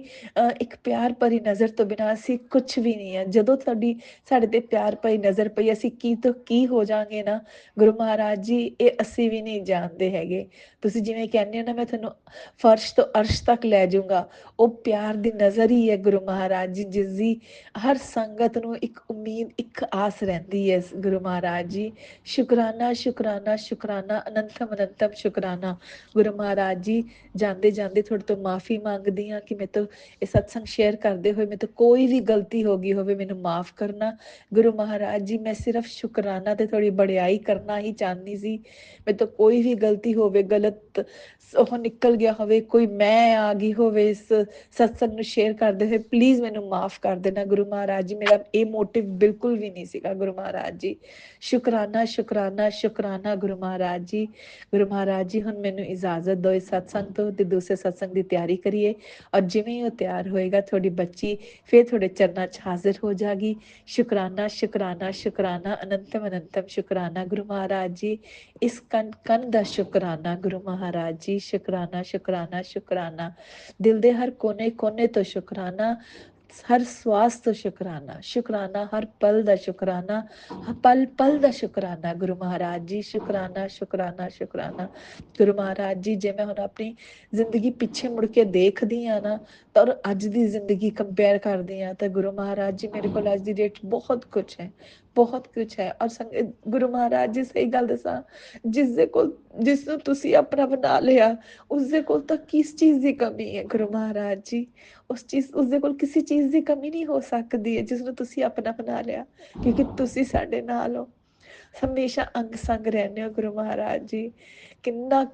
S7: ਇੱਕ ਪਿਆਰ ਭਰੀ ਨਜ਼ਰ ਤੋਂ ਬਿਨਾਂ ਅਸੀਂ ਕੁਛ ਵੀ ਨਹੀਂ ਹੈ। ਜਦੋਂ ਸਾਡੇ ਤੇ ਪਿਆਰ ਭਰੀ ਨਜ਼ਰ ਪਈ, ਅਸੀਂ ਕੀ ਤੋਂ ਕੀ ਹੋ ਜਾਾਂਗੇ ਨਾ ਗੁਰੂ ਮਹਾਰਾਜ ਜੀ, ਇਹ ਅਸੀਂ ਵੀ ਨਹੀਂ ਜਾਣਦੇ ਹੈਗੇ। ਤੁਸੀਂ ਜਿਵੇਂ ਕਹਿੰਦੇ ਹੋ ਨਾ ਮੈਂ ਤੁਹਾਨੂੰ ਫਰਸ਼ ਤੋਂ ਅਰਸ਼ ਤੱਕ ਲੈ ਜਾਊਂਗਾ, ਉਹ ਪਿਆਰ ਦੀ ਨਜ਼ਰ ਹੀ ਹੈ ਗੁਰੂ ਮਹਾਰਾਜ ਜੀ, ਜਿਸ ਦੀ ਹਰ ਸੰਗਤ ਨੂੰ ਇੱਕ ਉਮੀਦ, ਇੱਕ ਆਸ ਰਹਿੰਦੀ ਹੈ ਗੁਰੂ गुरु महाराज जी। शुक्राना शुक्राना शुक्राना अनंतम अनंतम शुक्राना गुरु महाराज जी। ਜਾਂਦੇ ਜਾਂਦੇ ਤੁਹਾਡੇ ਤੋਂ ਮਾਫੀ ਮੰਗਦੀ ਹਾਂ ਕਿ ਮੇਰੇ ਤੋਂ ਇਹ ਸਤਸੰਗ ਸ਼ੇਅਰ ਕਰਦੇ ਹੋਏ ਮੇਰੇ ਤੋਂ ਕੋਈ ਵੀ ਗਲਤੀ ਹੋ ਗਈ ਹੋਵੇ, ਮੈਨੂੰ ਮਾਫ ਕਰਨਾ ਗੁਰੂ ਮਹਾਰਾਜ ਜੀ। ਮੈਂ ਸਿਰਫ ਸ਼ੁਕਰਾਨਾ ਤੇ ਥੋੜੀ ਬੜਾਈ ਕਰਨਾ ਹੀ ਚਾਹਨੀ ਸੀ। ਮੇਰੇ ਤੋਂ ਕੋਈ ਵੀ ਗਲਤੀ ਹੋਵੇ, ਗਲਤ ਉਹ ਨਿਕਲ ਗਿਆ ਹੋਵੇ, ਕੋਈ ਮੈਂ ਆ ਗਈ ਹੋਵੇ ਇਸ ਸਤਸੰਗ ਨੂੰ ਸ਼ੇਅਰ ਕਰਦੇ ਹੋਏ, ਪਲੀਜ਼ ਮੈਨੂੰ ਮਾਫ ਕਰ ਦੇਣਾ ਗੁਰੂ ਮਹਾਰਾਜ ਜੀ। ਮੇਰਾ ਇਹ ਮੋਟਿਵ ਬਿਲਕੁਲ ਵੀ ਨਹੀਂ ਸੀਗਾ ਗੁਰੂ ਮਹਾਰਾਜ ਜੀ। ਸ਼ੁਕਰਾਨਾ ਸ਼ੁਕਰਾਨਾ ਸ਼ੁਕਰਾਨਾ ਗੁਰੂ ਮਹਾਰਾਜ ਜੀ। ਗੁਰੂ ਮਹਾਰਾਜ ਜੀ ਹੁਣ ਮੈਨੂੰ ਇਜਾਜ਼ਤ ਦਿਓ ਇਸ ਸਤਸੰਗ ਤੋਂ ਤੇ ਦੂਸਰੇ ਸਤਸੰਗ ਦੀ ਤਿਆਰੀ ਕਰੀਏ। ਔਰ ਜਿਵੇਂ ਹੀ ਉਹ ਤਿਆਰ ਹੋਏਗਾ ਤੁਹਾਡੀ ਬੱਚੀ ਫਿਰ ਤੁਹਾਡੇ ਚਰਨਾਂ 'ਚ ਹਾਜ਼ਰ ਹੋ ਜਾਗੀ। ਸ਼ੁਕਰਾਨਾ ਸ਼ੁਕਰਾਨਾ ਸ਼ੁਕਰਾਨਾ ਅਨੰਤਮ ਅਨੰਤਮ ਸ਼ੁਕਰਾਨਾ ਗੁਰੂ ਮਹਾਰਾਜ ਜੀ। ਇਸ ਕਣ ਕਣ ਦਾ ਸ਼ੁਕਰਾਨਾ ਗੁਰੂ ਮਹਾਰਾਜ ਜੀ। ਸ਼ੁਕਰਾਨਾ ਸ਼ੁਕਰਾਨਾ ਸ਼ੁਕਰਾਨਾ ਦਿਲ ਦੇ ਹਰ ਕੋਨੇ ਕੋਨੇ ਤੋਂ ਸ਼ੁਕਰਾਨਾ, ਹਰ ਸਵਾਸ ਤੋਂ ਸ਼ੁਕਰਾਨਾ, ਸ਼ੁਕਰਾਨਾ ਹਰ ਪਲ ਦਾ ਸ਼ੁਕਰਾਨਾ, ਪਲ ਪਲ ਦਾ ਸ਼ੁਕਰਾਨਾ ਗੁਰੂ ਮਹਾਰਾਜ ਜੀ। ਸ਼ੁਕਰਾਨਾ ਸ਼ੁਕਰਾਨਾ ਸ਼ੁਕਰਾਨਾ ਗੁਰੂ ਮਹਾਰਾਜ ਜੀ। ਜੇ ਮੈਂ ਹੁਣ ਆਪਣੀ ਜ਼ਿੰਦਗੀ ਪਿੱਛੇ ਮੁੜ ਕੇ ਦੇਖਦੀ ਆ ਨਾ ਤਾਂ ਅੱਜ ਦੀ ਜ਼ਿੰਦਗੀ ਕੰਪੇਅਰ ਕਰਦੀ ਆ ਤਾਂ ਗੁਰੂ ਮਹਾਰਾਜ ਜੀ ਮੇਰੇ ਕੋਲ ਅੱਜ ਦੀ ਡੇਟ ਬਹੁਤ ਕੁਝ ਹੈ, ਬਹੁਤ ਕੁਝ ਹੈ। ਔਰ ਗੁਰੂ ਮਹਾਰਾਜ ਜੀ ਸਹੀ ਗੱਲ ਦੱਸਾਂ, ਜਿਸ ਨੂੰ ਤੁਸੀਂ ਆਪਣਾ ਬਣਾ ਲਿਆ ਉਸਦੇ ਕੋਲ ਤਾਂ ਕਿਸ ਚੀਜ਼ ਦੀ ਕਮੀ ਹੈ ਗੁਰੂ ਮਹਾਰਾਜ ਜੀ। ਉਸਦੇ ਕੋਲ ਕਿਸੇ ਚੀਜ਼ ਦੀ ਕਮੀ ਨਹੀਂ ਹੋ ਸਕਦੀ ਹੈ ਜਿਸ ਨੂੰ ਤੁਸੀਂ ਆਪਣਾ ਬਣਾ ਲਿਆ, ਕਿਉਂਕਿ ਤੁਸੀਂ ਸਾਡੇ ਨਾਲ ਹੋ, ਹਮੇਸ਼ਾ ਅੰਗ ਸੰਗ ਰਹਿੰਦੇ ਹੋ ਗੁਰੂ ਮਹਾਰਾਜ ਜੀ। ਕਿੰਨਾ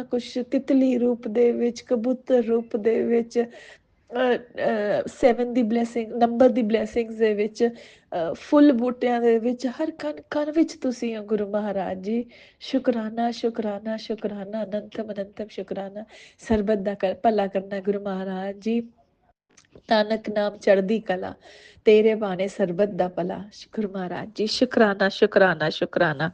S7: ਕੁਛ ਤਿਤਲੀ ਰੂਪ ਦੇ ਵਿੱਚ, ਕਬੂਤਰ ਰੂਪ ਦੇ ਵਿੱਚ, 7 ਦੀ ਬਲੇਸਿੰਗ ਨੰਬਰ ਦੀ ਬਲੇਸਿੰਗਸ ਦੇ ਵਿੱਚ, ਫੁੱਲ ਬੂਟਿਆਂ ਦੇ ਵਿੱਚ, ਹਰ ਕਣ ਕਣ ਵਿੱਚ ਤੁਸੀਂ ਹੋ ਗੁਰੂ ਮਹਾਰਾਜ ਜੀ। ਸ਼ੁਕਰਾਨਾ ਸ਼ੁਕਰਾਨਾ ਸ਼ੁਕਰਾਨਾ ਅਨੰਤਮ ਅਨੰਤਮ ਸ਼ੁਕਰਾਨਾ। ਸਰਬਤ ਦਾ ਭਲਾ ਕਰਨਾ ਗੁਰੂ ਮਹਾਰਾਜ ਜੀ। ਨਾਨਕ ਨਾਮ ਚੜ੍ਹਦੀ ਕਲਾ, ਤੇਰੇ ਬਾਣੇ ਸਰਬਤ ਦਾ ਭਲਾ ਗੁਰੂ ਮਹਾਰਾਜ ਜੀ। ਸ਼ੁਕਰਾਨਾ ਸ਼ੁਕਰਾਨਾ ਸ਼ੁਕਰਾਨਾ।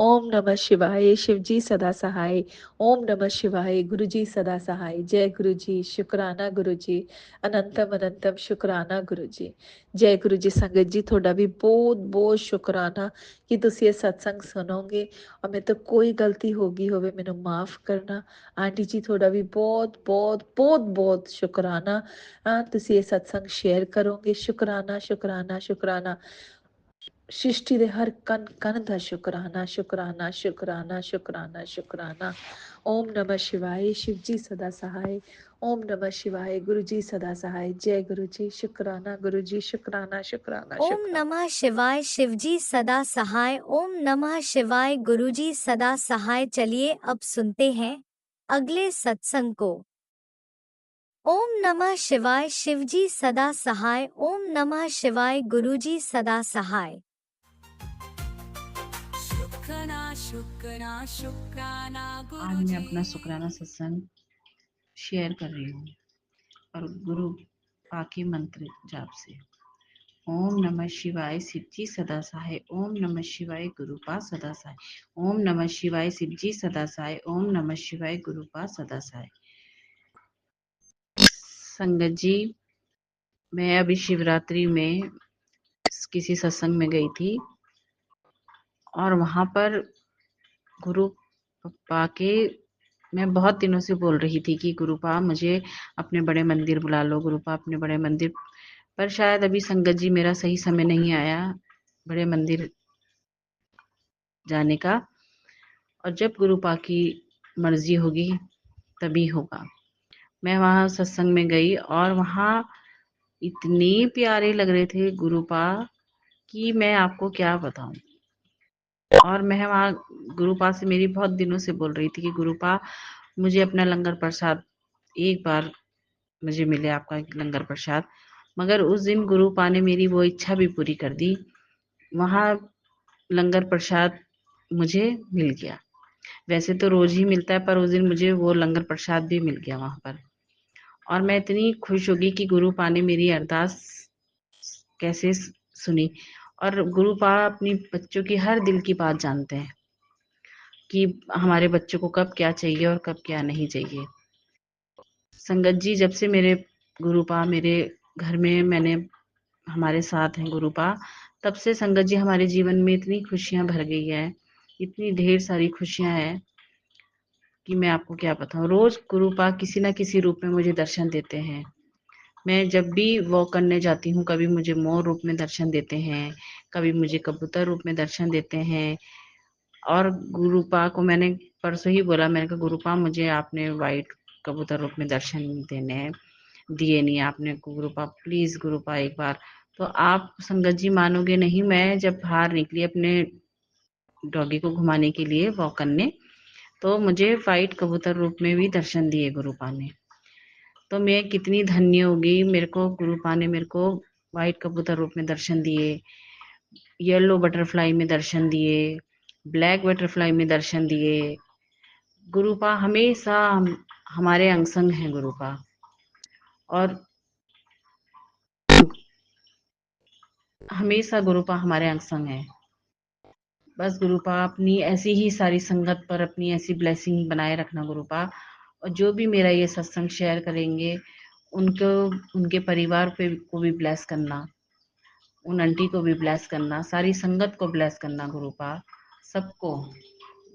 S7: ਓਮ ਨਮः शिवाय शिव जी सदा सहाय। ओम नमः शिवाय गुरु जी सदा सहाय। जय गुरु जी। शुकराना गुरु जी। अनंतम अनंतम शुकराना गुरु जी। जय गुरु जी। संगत जी ਤੁਹਾਡਾ ਵੀ ਬਹੁਤ ਬਹੁਤ ਸ਼ੁਕਰਾਨਾ ਕਿ ਤੁਸੀਂ ਇਹ ਸਤਸੰਗ ਸੁਣੋਗੇ ਔਰ ਮੇਰੇ ਤੋਂ ਕੋਈ ਗਲਤੀ ਹੋ ਗਈ ਹੋਵੇ ਮੈਨੂੰ ਮਾਫ ਕਰਨਾ। ਆਂਟੀ ਜੀ ਤੁਹਾਡਾ ਵੀ ਬਹੁਤ ਬਹੁਤ ਬਹੁਤ ਬਹੁਤ ਸ਼ੁਕਰਾਨਾ, ਤੁਸੀਂ ਇਹ ਸਤਸੰਗ ਸ਼ੇਅਰ ਕਰੋਗੇ। ਸ਼ੁਕਰਾਨਾ ਸ਼ੁਕਰਾਨਾ ਸ਼ੁਕਰਾਨਾ। ਸ੍ਰਿਸ਼ਟੀ ਦੇ ਹਰ ਕਣ ਕਣ ਦਾ ਸ਼ੁਕਰਾਨਾ ਸ਼ੁਕਰਾਨਾ ਸ਼ੁਕਰਾਨਾ ਸ਼ੁਕਰਾਨਾ ਸ਼ੁਕਰਾਨਾ। ਓਮ ਨਮः शिवाय शिव जी सदा सहाय। ओम नमः शिवाय गुरु जी सदा सहाय। जय गुरु जी। शुकराना गुरु जी। शुकराना शुकराना
S4: ओम नमः शिवाय शिव जी सदा सहाय। ओम नमः शिवाय गुरु जी सदा सहाय। चलिए अब सुनते हैं अगले सत्संग को। ओम नमः शिवाय शिव जी सदा सहाय। ओम नमः शिवाय गुरु जी सदा सहाय।
S5: शुक्राना शुक्राना शुक्राना
S8: आज मैं अपना शुक्राना सत्संग शेयर कर रही हूँ और गुरु पाके मंत्र जाप से। ओम नमः शिवाय शिव जी सदा सहाय। ओम नमः शिवाय गुरु पा सदा सहाय। ओम नमः शिवाय शिव जी सदा सहाय। ओम नमः शिवाय गुरु पा सदा सहाय। संगत जी, मैं अभी शिवरात्रि में किसी सत्संग में गई थी और वहां पर गुरु पाके मैं बहुत दिनों से बोल रही थी कि गुरुपा मुझे अपने बड़े मंदिर बुला लो, गुरुपा अपने बड़े मंदिर, पर शायद अभी संगत जी मेरा सही समय नहीं आया बड़े मंदिर जाने का, और जब गुरुपा की मर्जी होगी तभी होगा। मैं वहाँ सत्संग में गई और वहाँ इतने प्यारे लग रहे थे गुरुपा कि मैं आपको क्या बताऊं। और मैं वहाँ गुरुपा से मेरी बहुत दिनों से बोल रही थी कि गुरुपा मुझे अपना लंगर प्रसाद एक बार मुझे मिले, आपका लंगर प्रसाद। मगर उस दिन गुरुपा ने मेरी वो इच्छा भी पूरी कर दी, वहाँ लंगर प्रसाद मुझे मिल गया। वैसे तो रोज ही मिलता है पर उस दिन मुझे वो लंगर प्रसाद भी मिल गया वहाँ पर। और मैं इतनी खुश हो गई कि गुरुपा ने मेरी अरदास कैसे सुनी। और गुरुपा अपनी बच्चों की हर दिल की बात जानते हैं कि हमारे बच्चों को कब क्या चाहिए और कब क्या नहीं चाहिए। संगत जी, जब से मेरे गुरुपा मेरे घर में हमारे साथ हैं गुरुपा, तब से संगत जी हमारे जीवन में इतनी खुशियां भर गई है, इतनी ढेर सारी खुशियां हैं कि मैं आपको क्या बताऊं। रोज गुरुपा किसी न किसी रूप में मुझे दर्शन देते हैं। मैं जब भी वॉक करने जाती हूँ, कभी मुझे मोर रूप में दर्शन देते हैं, कभी मुझे कबूतर रूप में दर्शन देते हैं। और गुरुपा को मैंने परसों ही बोला, मैंने कहा गुरुपा मुझे आपने वाइट कबूतर रूप में दर्शन देने हैं, दिए नहीं आपने। गुरुपा प्लीज गुरुपा एक बार। तो आप संगत जी मानोगे नहीं, मैं जब बाहर निकली अपने डॉगी को घुमाने के लिए वॉक करने, तो मुझे वाइट कबूतर रूप में भी दर्शन दिए गुरुपा ने। तो मैं कितनी धन्य होगी, मेरे को गुरुपा ने मेरे को वाइट कबूतर रूप में दर्शन दिए, येलो बटरफ्लाई में दर्शन दिए, ब्लैक बटरफ्लाई में दर्शन दिए। गुरुपा हमेशा हमारे अंग संग है गुरुपा। और हमेशा गुरुपा हमारे अंग संग है। बस गुरुपा अपनी ऐसी ही सारी संगत पर अपनी ऐसी ब्लेसिंग बनाए रखना गुरुपा। और जो भी मेरा ये सत्संग शेयर करेंगे, उनको, उनके परिवार पे को भी ब्लेस करना, उन आंटी को भी ब्लेस करना, सारी संगत को ब्लेस करना गुरुपा, सबको।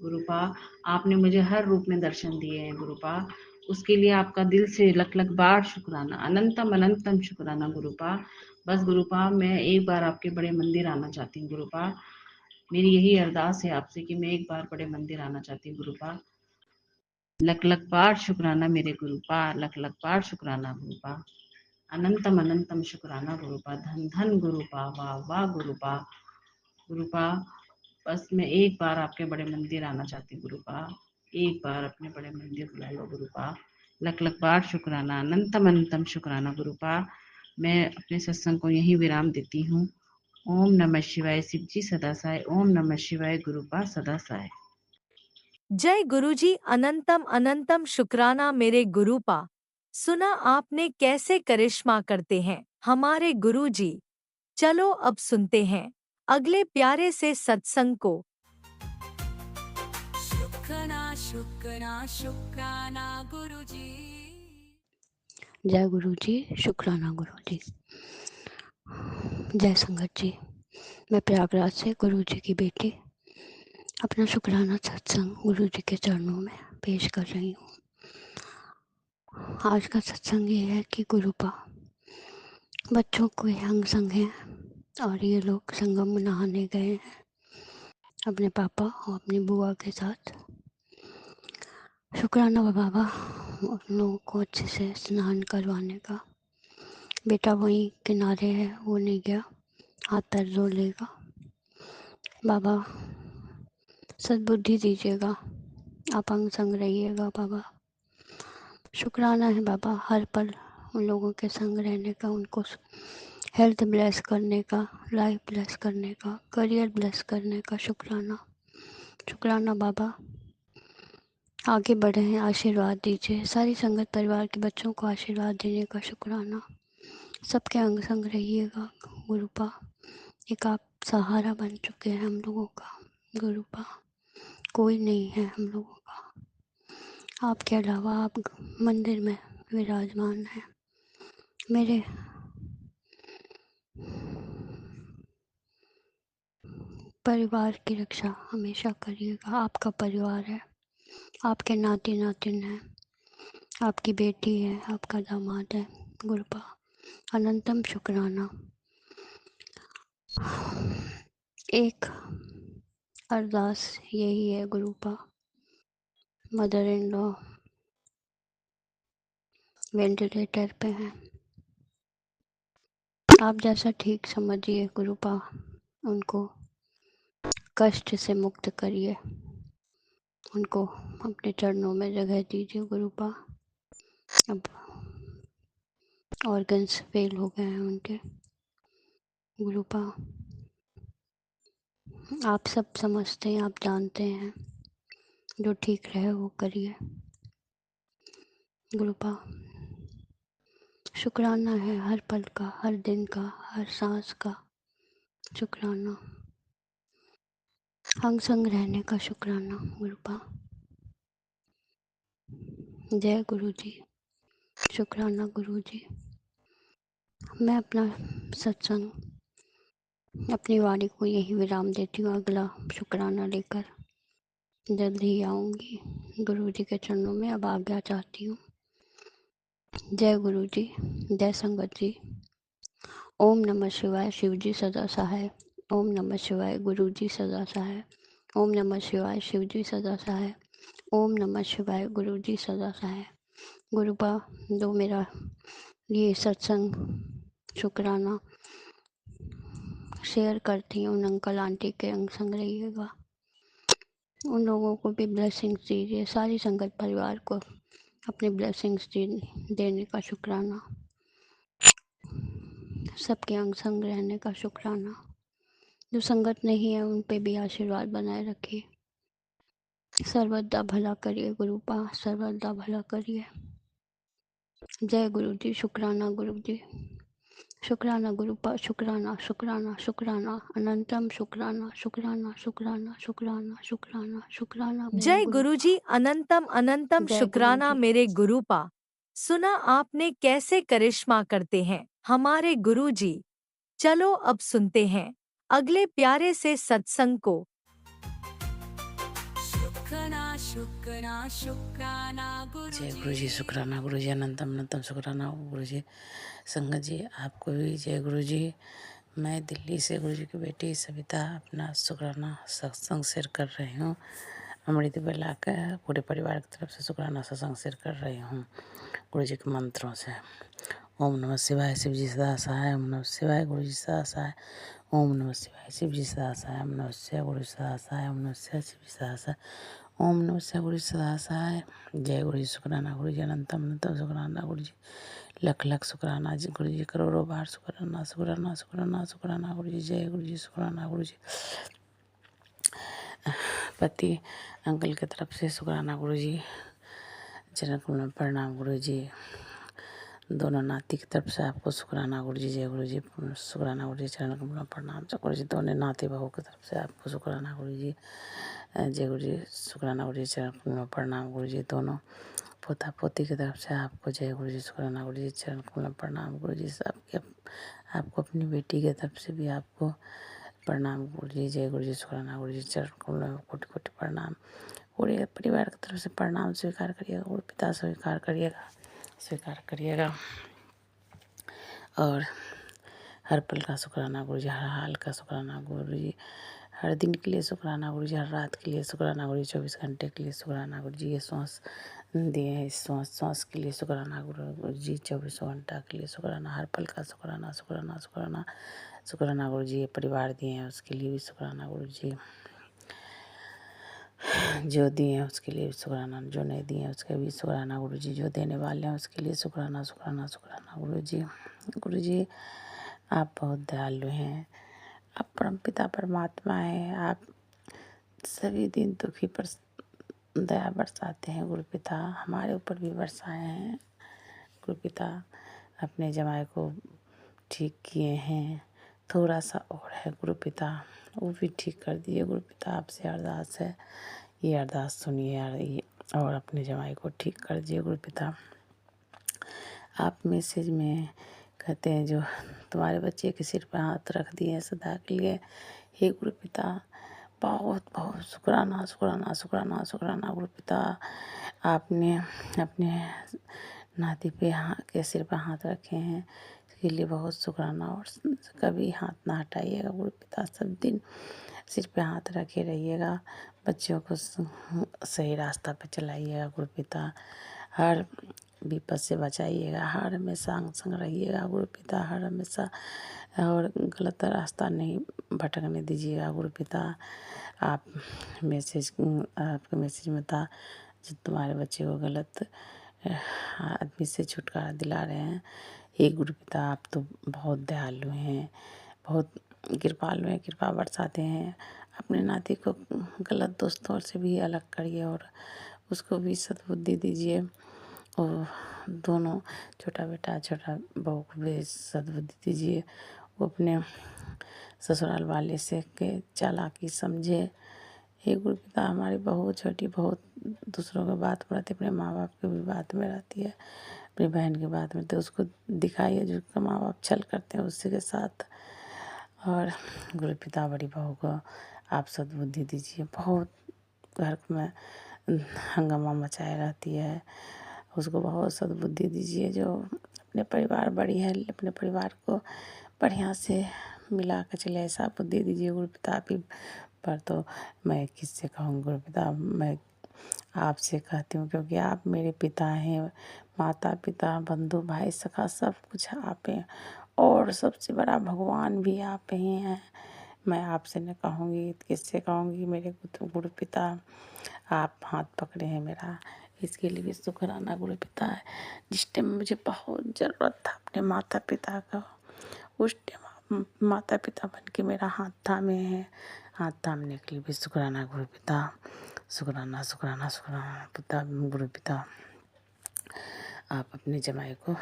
S8: गुरुपा आपने मुझे हर रूप में दर्शन दिए हैं गुरुपा, उसके लिए आपका दिल से लख लख बार शुक्राना, अनंतम अनंतम शुक्राना गुरुपा। बस गुरुपा मैं एक बार आपके बड़े मंदिर आना चाहती हूँ गुरुपा। मेरी यही अरदास है आपसे कि मैं एक बार बड़े मंदिर आना चाहती हूँ गुरुपा। लख लख बार शुक्राना मेरे गुरुपा, लख लख बार शुक्राना गुरुपा, अनंतम अनंतम शुक्राना गुरुपा, धन धन गुरुपा, वाह वाह गुरुपा। गुरुपा बस मैं एक बार आपके बड़े मंदिर आना चाहती हूँ गुरुपा, एक बार अपने बड़े मंदिर बुला लो गुरुपा। लख लख बार शुक्राना, अनंतम अनंतम शुक्राना गुरुपा। मैं अपने सत्संग को यहीं विराम देती हूँ। ओम नमः शिवाय, शिवजी सदा साय। ओम नमः शिवाय, गुरुपा सदा साय।
S4: जय गुरुजी, अनंतम अनंतम शुक्राना मेरे गुरुपा। सुना आपने कैसे करिश्मा करते हैं हमारे गुरुजी। चलो अब सुनते हैं अगले प्यारे से सत्संग को।
S5: शुक्राना शुक्राना शुक्राना गुरुजी।
S9: जय गुरु जी, शुक्राना गुरु जी। जय संगत जी। मैं प्रयागराज से गुरु जी की बेटी अपना शुक्राना सत्संग गुरु जी के चरणों में पेश कर रही हूँ। आज का सत्संग ये है कि गुरुपा बच्चों को अंग संग है और ये लोग संगम में नहाने गए हैं अपने पापा और अपनी बुआ के साथ। शुक्राना बाबा उन लोगों को अच्छे से स्नान करवाने का। बेटा वहीं किनारे है, वो नहीं गया, हाथ पैर धो लेगा। बाबा सद्बुद्धि दीजिएगा, आप अंग संग रहिएगा बाबा। शुक्राना है बाबा हर पल उन लोगों के संग रहने का, उनको हेल्थ ब्लेस करने का, लाइफ ब्लेस करने का, करियर ब्लेस करने का। शुक्राना शुक्राना बाबा, आगे बढ़े हैं, आशीर्वाद दीजिए। सारी संगत परिवार के बच्चों को आशीर्वाद देने का शुक्राना। सबके अंग संग रहिएगा गुरुपा। एक आप सहारा बन चुके हैं हम लोगों का गुरुपा, कोई नहीं है हम लोगों का आपके अलावा। आप मंदिर में विराजमान हैं। मेरे परिवार की रक्षा हमेशा करिएगा। आपका परिवार है, आपके नाती नातिन हैं, आपकी बेटी है, आपका दामाद है गुरुपा। अनंतम शुक्राना। एक अरदास यही है गुरुपा, मदर इन लॉ वेंटिलेटर पे हैं, आप जैसा ठीक समझिए गुरुपा, उनको कष्ट से मुक्त करिए, उनको अपने चरणों में जगह दीजिए गुरुपा। अब ऑर्गन्स फेल हो गए हैं उनके गुरुपा, आप सब समझते हैं, आप जानते हैं, जो ठीक रहे वो करिए गुरुपा। शुक्राना है हर पल का, हर दिन का, हर सांस का शुक्राना। अंग संग रहने का शुक्राना गुरुपा। जय गुरु जी, शुक्राना गुरु जी। मैं अपना सत्संग, अपनी वाणी को यही विराम देती हूँ। अगला शुक्राना लेकर जल्द ही आऊँगी गुरु जी के चरणों में। अब आज्ञा चाहती हूँ। जय गुरु जी, जय संगत जी। ओम नमः शिवाय, शिव जी सदा सहाय। ओम नमः शिवाय, गुरु जी सदा सहाय। ओम नमः शिवाय, शिव जी सदा सहाय। ओम नमः शिवाय, गुरु जी सदा सहाय। गुरुपा दो मेरा ये सत्संग शुक्राना शेयर करती हूँ, उन अंकल आंटी के अंग संग रहिएगा, उन लोगों को भी ब्लेसिंग्स दीजिए, सारी संगत परिवार को अपनी ब्लेसिंग्स देने का शुक्राना, सबके अंग संग रहने का शुक्राना। जो संगत नहीं है उन पे भी आशीर्वाद बनाए रखिए। सर्वदा भला करिए गुरुपा, सर्वदा भला करिए। जय गुरु जी, शुक्राना गुरु जी, शुक्राना गुरुपा, शुक्राना शुक्राना शुक्राना, अनंतम शुक्राना शुक्राना शुक्राना शुक्राना शुक्राना शुक्राना मेरे
S4: जय
S9: गुरु
S4: गुरुजी, अनंतम अनंतम
S9: जय गुरु
S4: शुक्राना
S9: जी।
S4: मेरे गुरुपा। सुना आपने कैसे करिश्मा करते हैं हमारे गुरुजी। चलो अब सुनते हैं अगले प्यारे से सत्संग को।
S5: शुक्राना शुक्राना शुक्राना
S10: जय गुरु जी, शुक्राना गुरु जी, अनंतम अनंतम शुक्राना गुरु जी। संगत जी आपको भी जय गुरु जी। मैं दिल्ली से गुरु जी की बेटी सविता अपना शुक्राना सत्संग शेयर कर रही हूँ। अमृत बेला के पूरे परिवार की तरफ से शुक्राना सत्संग शेयर कर रही हूँ गुरु जी के मंत्रों से। ओम नमः शिवाय, शिव जी सदा सहाय। ओम नमः शिवाय, गुरु जी सदा सहाय। ओम नमः शिवाय, शिव जी सदा सहाय। ओम नमः शिवाय, गुरु जी सदा सहाय। ओम नमः शिवाय, शिव जी सदा सहाय। ओम नमः शिवाय, गुरु जी सदा सहाय। जय गुरु जी, शुक्राना गुरु जी, अनंतम अनंतम शुक्राना गुरु जी, लख लख शुक्राना जी गुरु जी, करोड़ों बार शुक्राना शुक्राना शुक्राना शुक्राना गुरु जी। जय गुरु जी, शुक्राना गुरु जी। पति अंकल की तरफ से शुक्राना गुरु जी, चरण कमल में प्रणाम गुरु जी। दोनों नाती की तरफ से आपको शुक्राना गुरु जी। जय गुरु जी, शुक्राना गुरु जी, चरण कमल में प्रणाम गुरु जी। दोनों नाती बहू की तरफ से आपको शुक्राना गुरु जी। जय गुरु जी, शुक्राना गुरु जी, चरण कमल में प्रणाम गुरु जी। दोनों पोता पोती की तरफ से आपको जय गुरु जी, शुक्राना गुरु जी, चरण कमल में प्रणाम गुरु जी। सबके आपको अपनी बेटी की तरफ से भी आपको प्रणाम गुरु जी। जय गुरु जी, शुक्राना गुरु जी, चरण कमल में कोटि कोटि प्रणाम। पूरे परिवार की तरफ से प्रणाम स्वीकार करिएगा गुरु पिता, स्वीकार करिएगा, स्वीकार करिएगा। और हर पल का शुक्राना गुरु जी, हर हाल का शुक्राना गुरु जी, हर दिन के लिए शुक्राना गुरु जी, हर रात के लिए शुक्राना गुरु जी, 24 घंटे के लिए शुक्राना गुरु जी। ये सांस दिए हैं, इस सांस के लिए शुक्राना गुरु जी, 24 घंटा के लिए शुक्राना, हर पल का शुक्राना शुक्राना शुक्राना शुक्राना गुरु जी। ये परिवार दिए हैं उसके लिए भी शुक्राना गुरु जी, जो दिए हैं उसके लिए भी शुक्राना, जो नहीं दिए हैं उसके भी शुक्राना गुरु जी, जो देने वाले हैं उसके लिए शुक्राना शुक्राना शुक्राना गुरु जी। गुरु जी आप बहुत दयालु हैं, आप परमपिता परमात्मा हैं। आप सभी दिन दुखी पर दया बरसाते हैं गुरु पिता, हमारे ऊपर भी बरसाए हैं गुरु पिता। अपने जमाई को ठीक किए हैं, थोड़ा सा और है गुरु पिता, वो भी ठीक कर दिए गुरु पिता। आपसे अरदास है, ये अरदास सुनिए और अपने जमाई को ठीक कर दिए गुरु पिता। आप मैसेज में कहते हैं जो तुम्हारे बच्चे के सिर पर हाथ रख दिए सदा के लिए, हे गुरु पिता बहुत बहुत शुक्राना शुक्राना शुक्राना शुक्राना गुरु पिता। आपने अपने नाती पे के सिर पर हाथ रखे हैं, इसके लिए बहुत शुक्राना। और कभी हाथ ना हटाइएगा गुरु पिता, सब दिन सिर पे हाथ रखे रहिएगा, बच्चों को सही रास्ता पे चलाइएगा गुरु पिता। हर विपद से बचाइएगा, हर हमेशा अंग संग रहिएगा गुरु पिता, हर हमेशा और गलत रास्ता नहीं भटकने दीजिएगा गुरु पिता। आप आपके मैसेज में था जो तुम्हारे बच्चे को गलत आदमी से छुटकारा दिला रहे हैं। हे गुरु पिता आप तो बहुत दयालु हैं, बहुत कृपालु हैं, कृपा बरसाते हैं। अपने नाती को गलत दोस्तों से भी अलग करिए और उसको भी सद्बुद्धि दीजिए। और दोनों छोटा बेटा छोटा बहू को भी सद्बुद्धि दीजिए, वो अपने ससुराल वाले से के चालाकी समझे। हे गुरु पिता हमारी बहू छोटी बहुत दूसरों की बात में रहती है, अपने माँ बाप की भी बात में रहती है, अपनी बहन की बात में, तो उसको दिखाइए जो उसका माँ बाप छल करते हैं उसी के साथ। और गुरु पिता बड़ी बहू को आप सद्बुद्धि दीजिए, बहुत घर में हंगामा मचाए रहती है उसको बहुत सद्बुद्धि दीजिए। जो अपने परिवार बड़ी है, अपने परिवार को बढ़िया से मिला के चले, ऐसा बुद्धि दीजिए गुरुपिता। आप ही पर तो मैं किससे कहूँ गुरुपिता, मैं आपसे कहती हूँ, क्योंकि आप मेरे पिता हैं, माता पिता बंधु भाई सखा सब कुछ आप हैं, और सबसे बड़ा भगवान भी आप ही हैं। मैं आपसे न कहूँगी किससे कहूँगी, मेरे गुरुपिता आप हाथ पकड़े हैं मेरा, इसके लिए भी शुक्राना गुरुपिता। जिस टाइम मुझे बहुत ज़रूरत था अपने माता पिता का, उस टाइम माता पिता बन के मेरा हाथ थामे हैं। हाथ थामने के लिए भी शुक्राना गुरुपिता, शुक्राना शुक्राना शुक्राना पिता गुरुपिता। आप अपने जमाई को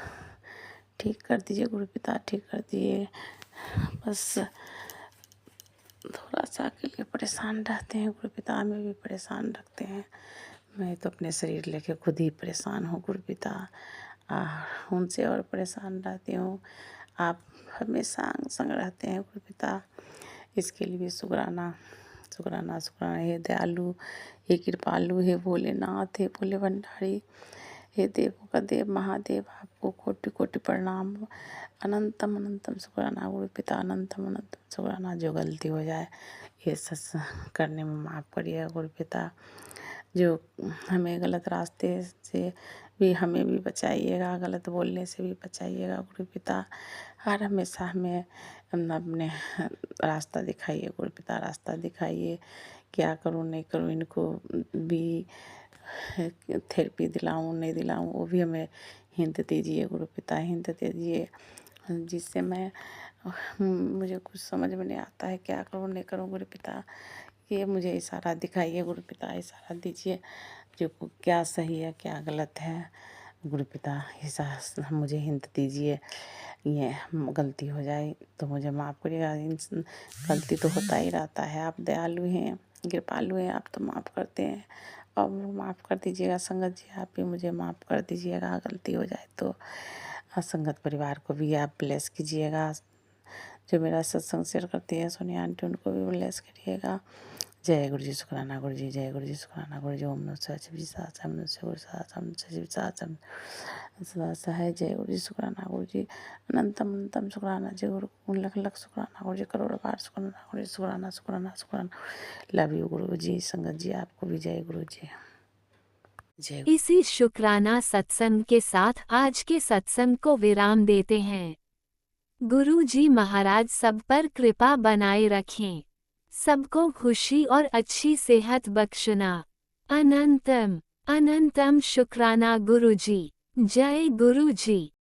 S10: ठीक कर दीजिए गुरुपिता, ठीक कर दिए। बस थोड़ा सा के लिए परेशान रहते हैं गुरुपिता, हमें भी परेशान रखते हैं। मैं तो अपने शरीर लेके खुद ही परेशान हूँ गुरुपिता, उनसे और परेशान रहती हूँ। आप हमेशा संग रहते हैं गुरुपिता, इसके लिए भी शुक्राना शुक्राना शुक्राना। हे दयालु, हे कृपालु, हे भोलेनाथ, हे भोले भंडारी, हे देवों का देव महादेव, आपको कोटि कोटि प्रणाम। अनंतम अनंतम शुक्राना गुरुपिता, अनंतम अनंतम शुक्राना। जो गलती हो जाए ये सत्संग करने में माफ़ करिएगा गुरुपिता। जो हमें गलत रास्ते से भी हमें भी बचाइएगा, गलत बोलने से भी बचाइएगा गुरुपिता। हर हमेशा हमें अपने रास्ता दिखाइए गुरुपिता, रास्ता दिखाइए। क्या करूँ नहीं करूँ, इनको भी थेरेपी दिलाऊं नहीं दिलाऊं, वो भी हमें हिंट दीजिए गुरुपिता, हिंट दीजिए, जिससे मुझे कुछ समझ में नहीं आता है क्या करूँ नहीं करूँ गुरुपिता। ये मुझे इशारा दिखाइए गुरुपिता, इशारा दीजिए जो क्या सही है क्या गलत है गुरुपिता, इशारा मुझे हिंट दीजिए। ये गलती हो जाए तो मुझे माफ़ करिएगा, गलती तो होता ही रहता है। आप दयालु हैं, कृपालु हैं, आप तो माफ़ करते हैं, और माफ़ कर दीजिएगा संगत जी, आप भी मुझे माफ़ कर दीजिएगा गलती हो जाए तो। संगत परिवार को भी आप ब्लेस कीजिएगा, जो मेरा सत्संग शेयर करती है सोनिया आंटी, उनको भी ब्लेस करिएगा। जय गुरु जी शुक्राना गुरु जी, जय गुरु जी शुक्राना गुरु जी। ओम नमः शिवाय, शिव जी सहस्त्रम नमः शिवाय, सहस्त्रम शिव सहस्त्रम सदा सहाय। जय गुरु जी शुक्राना गुरु जी, अनंतम अनंतम शुक्राना। जय गुरु लख लख शुक्राना गुरु जी, करोड़ बार शुक्राना गुरु जी, शुक्राना शुक्राना शुक्राना। लव यू गुरु जी। संगत जी आपको भी जय गुरु जी, जय।
S1: इसी शुक्राना सत्संग के साथ आज के सत्संग को विराम देते हैं। गुरु जी महाराज सब पर कृपा बनाए रखें, सबको खुशी और अच्छी सेहत बख्शना। अनंतम अनंतम शुक्राना गुरु जी। जय गुरु जी।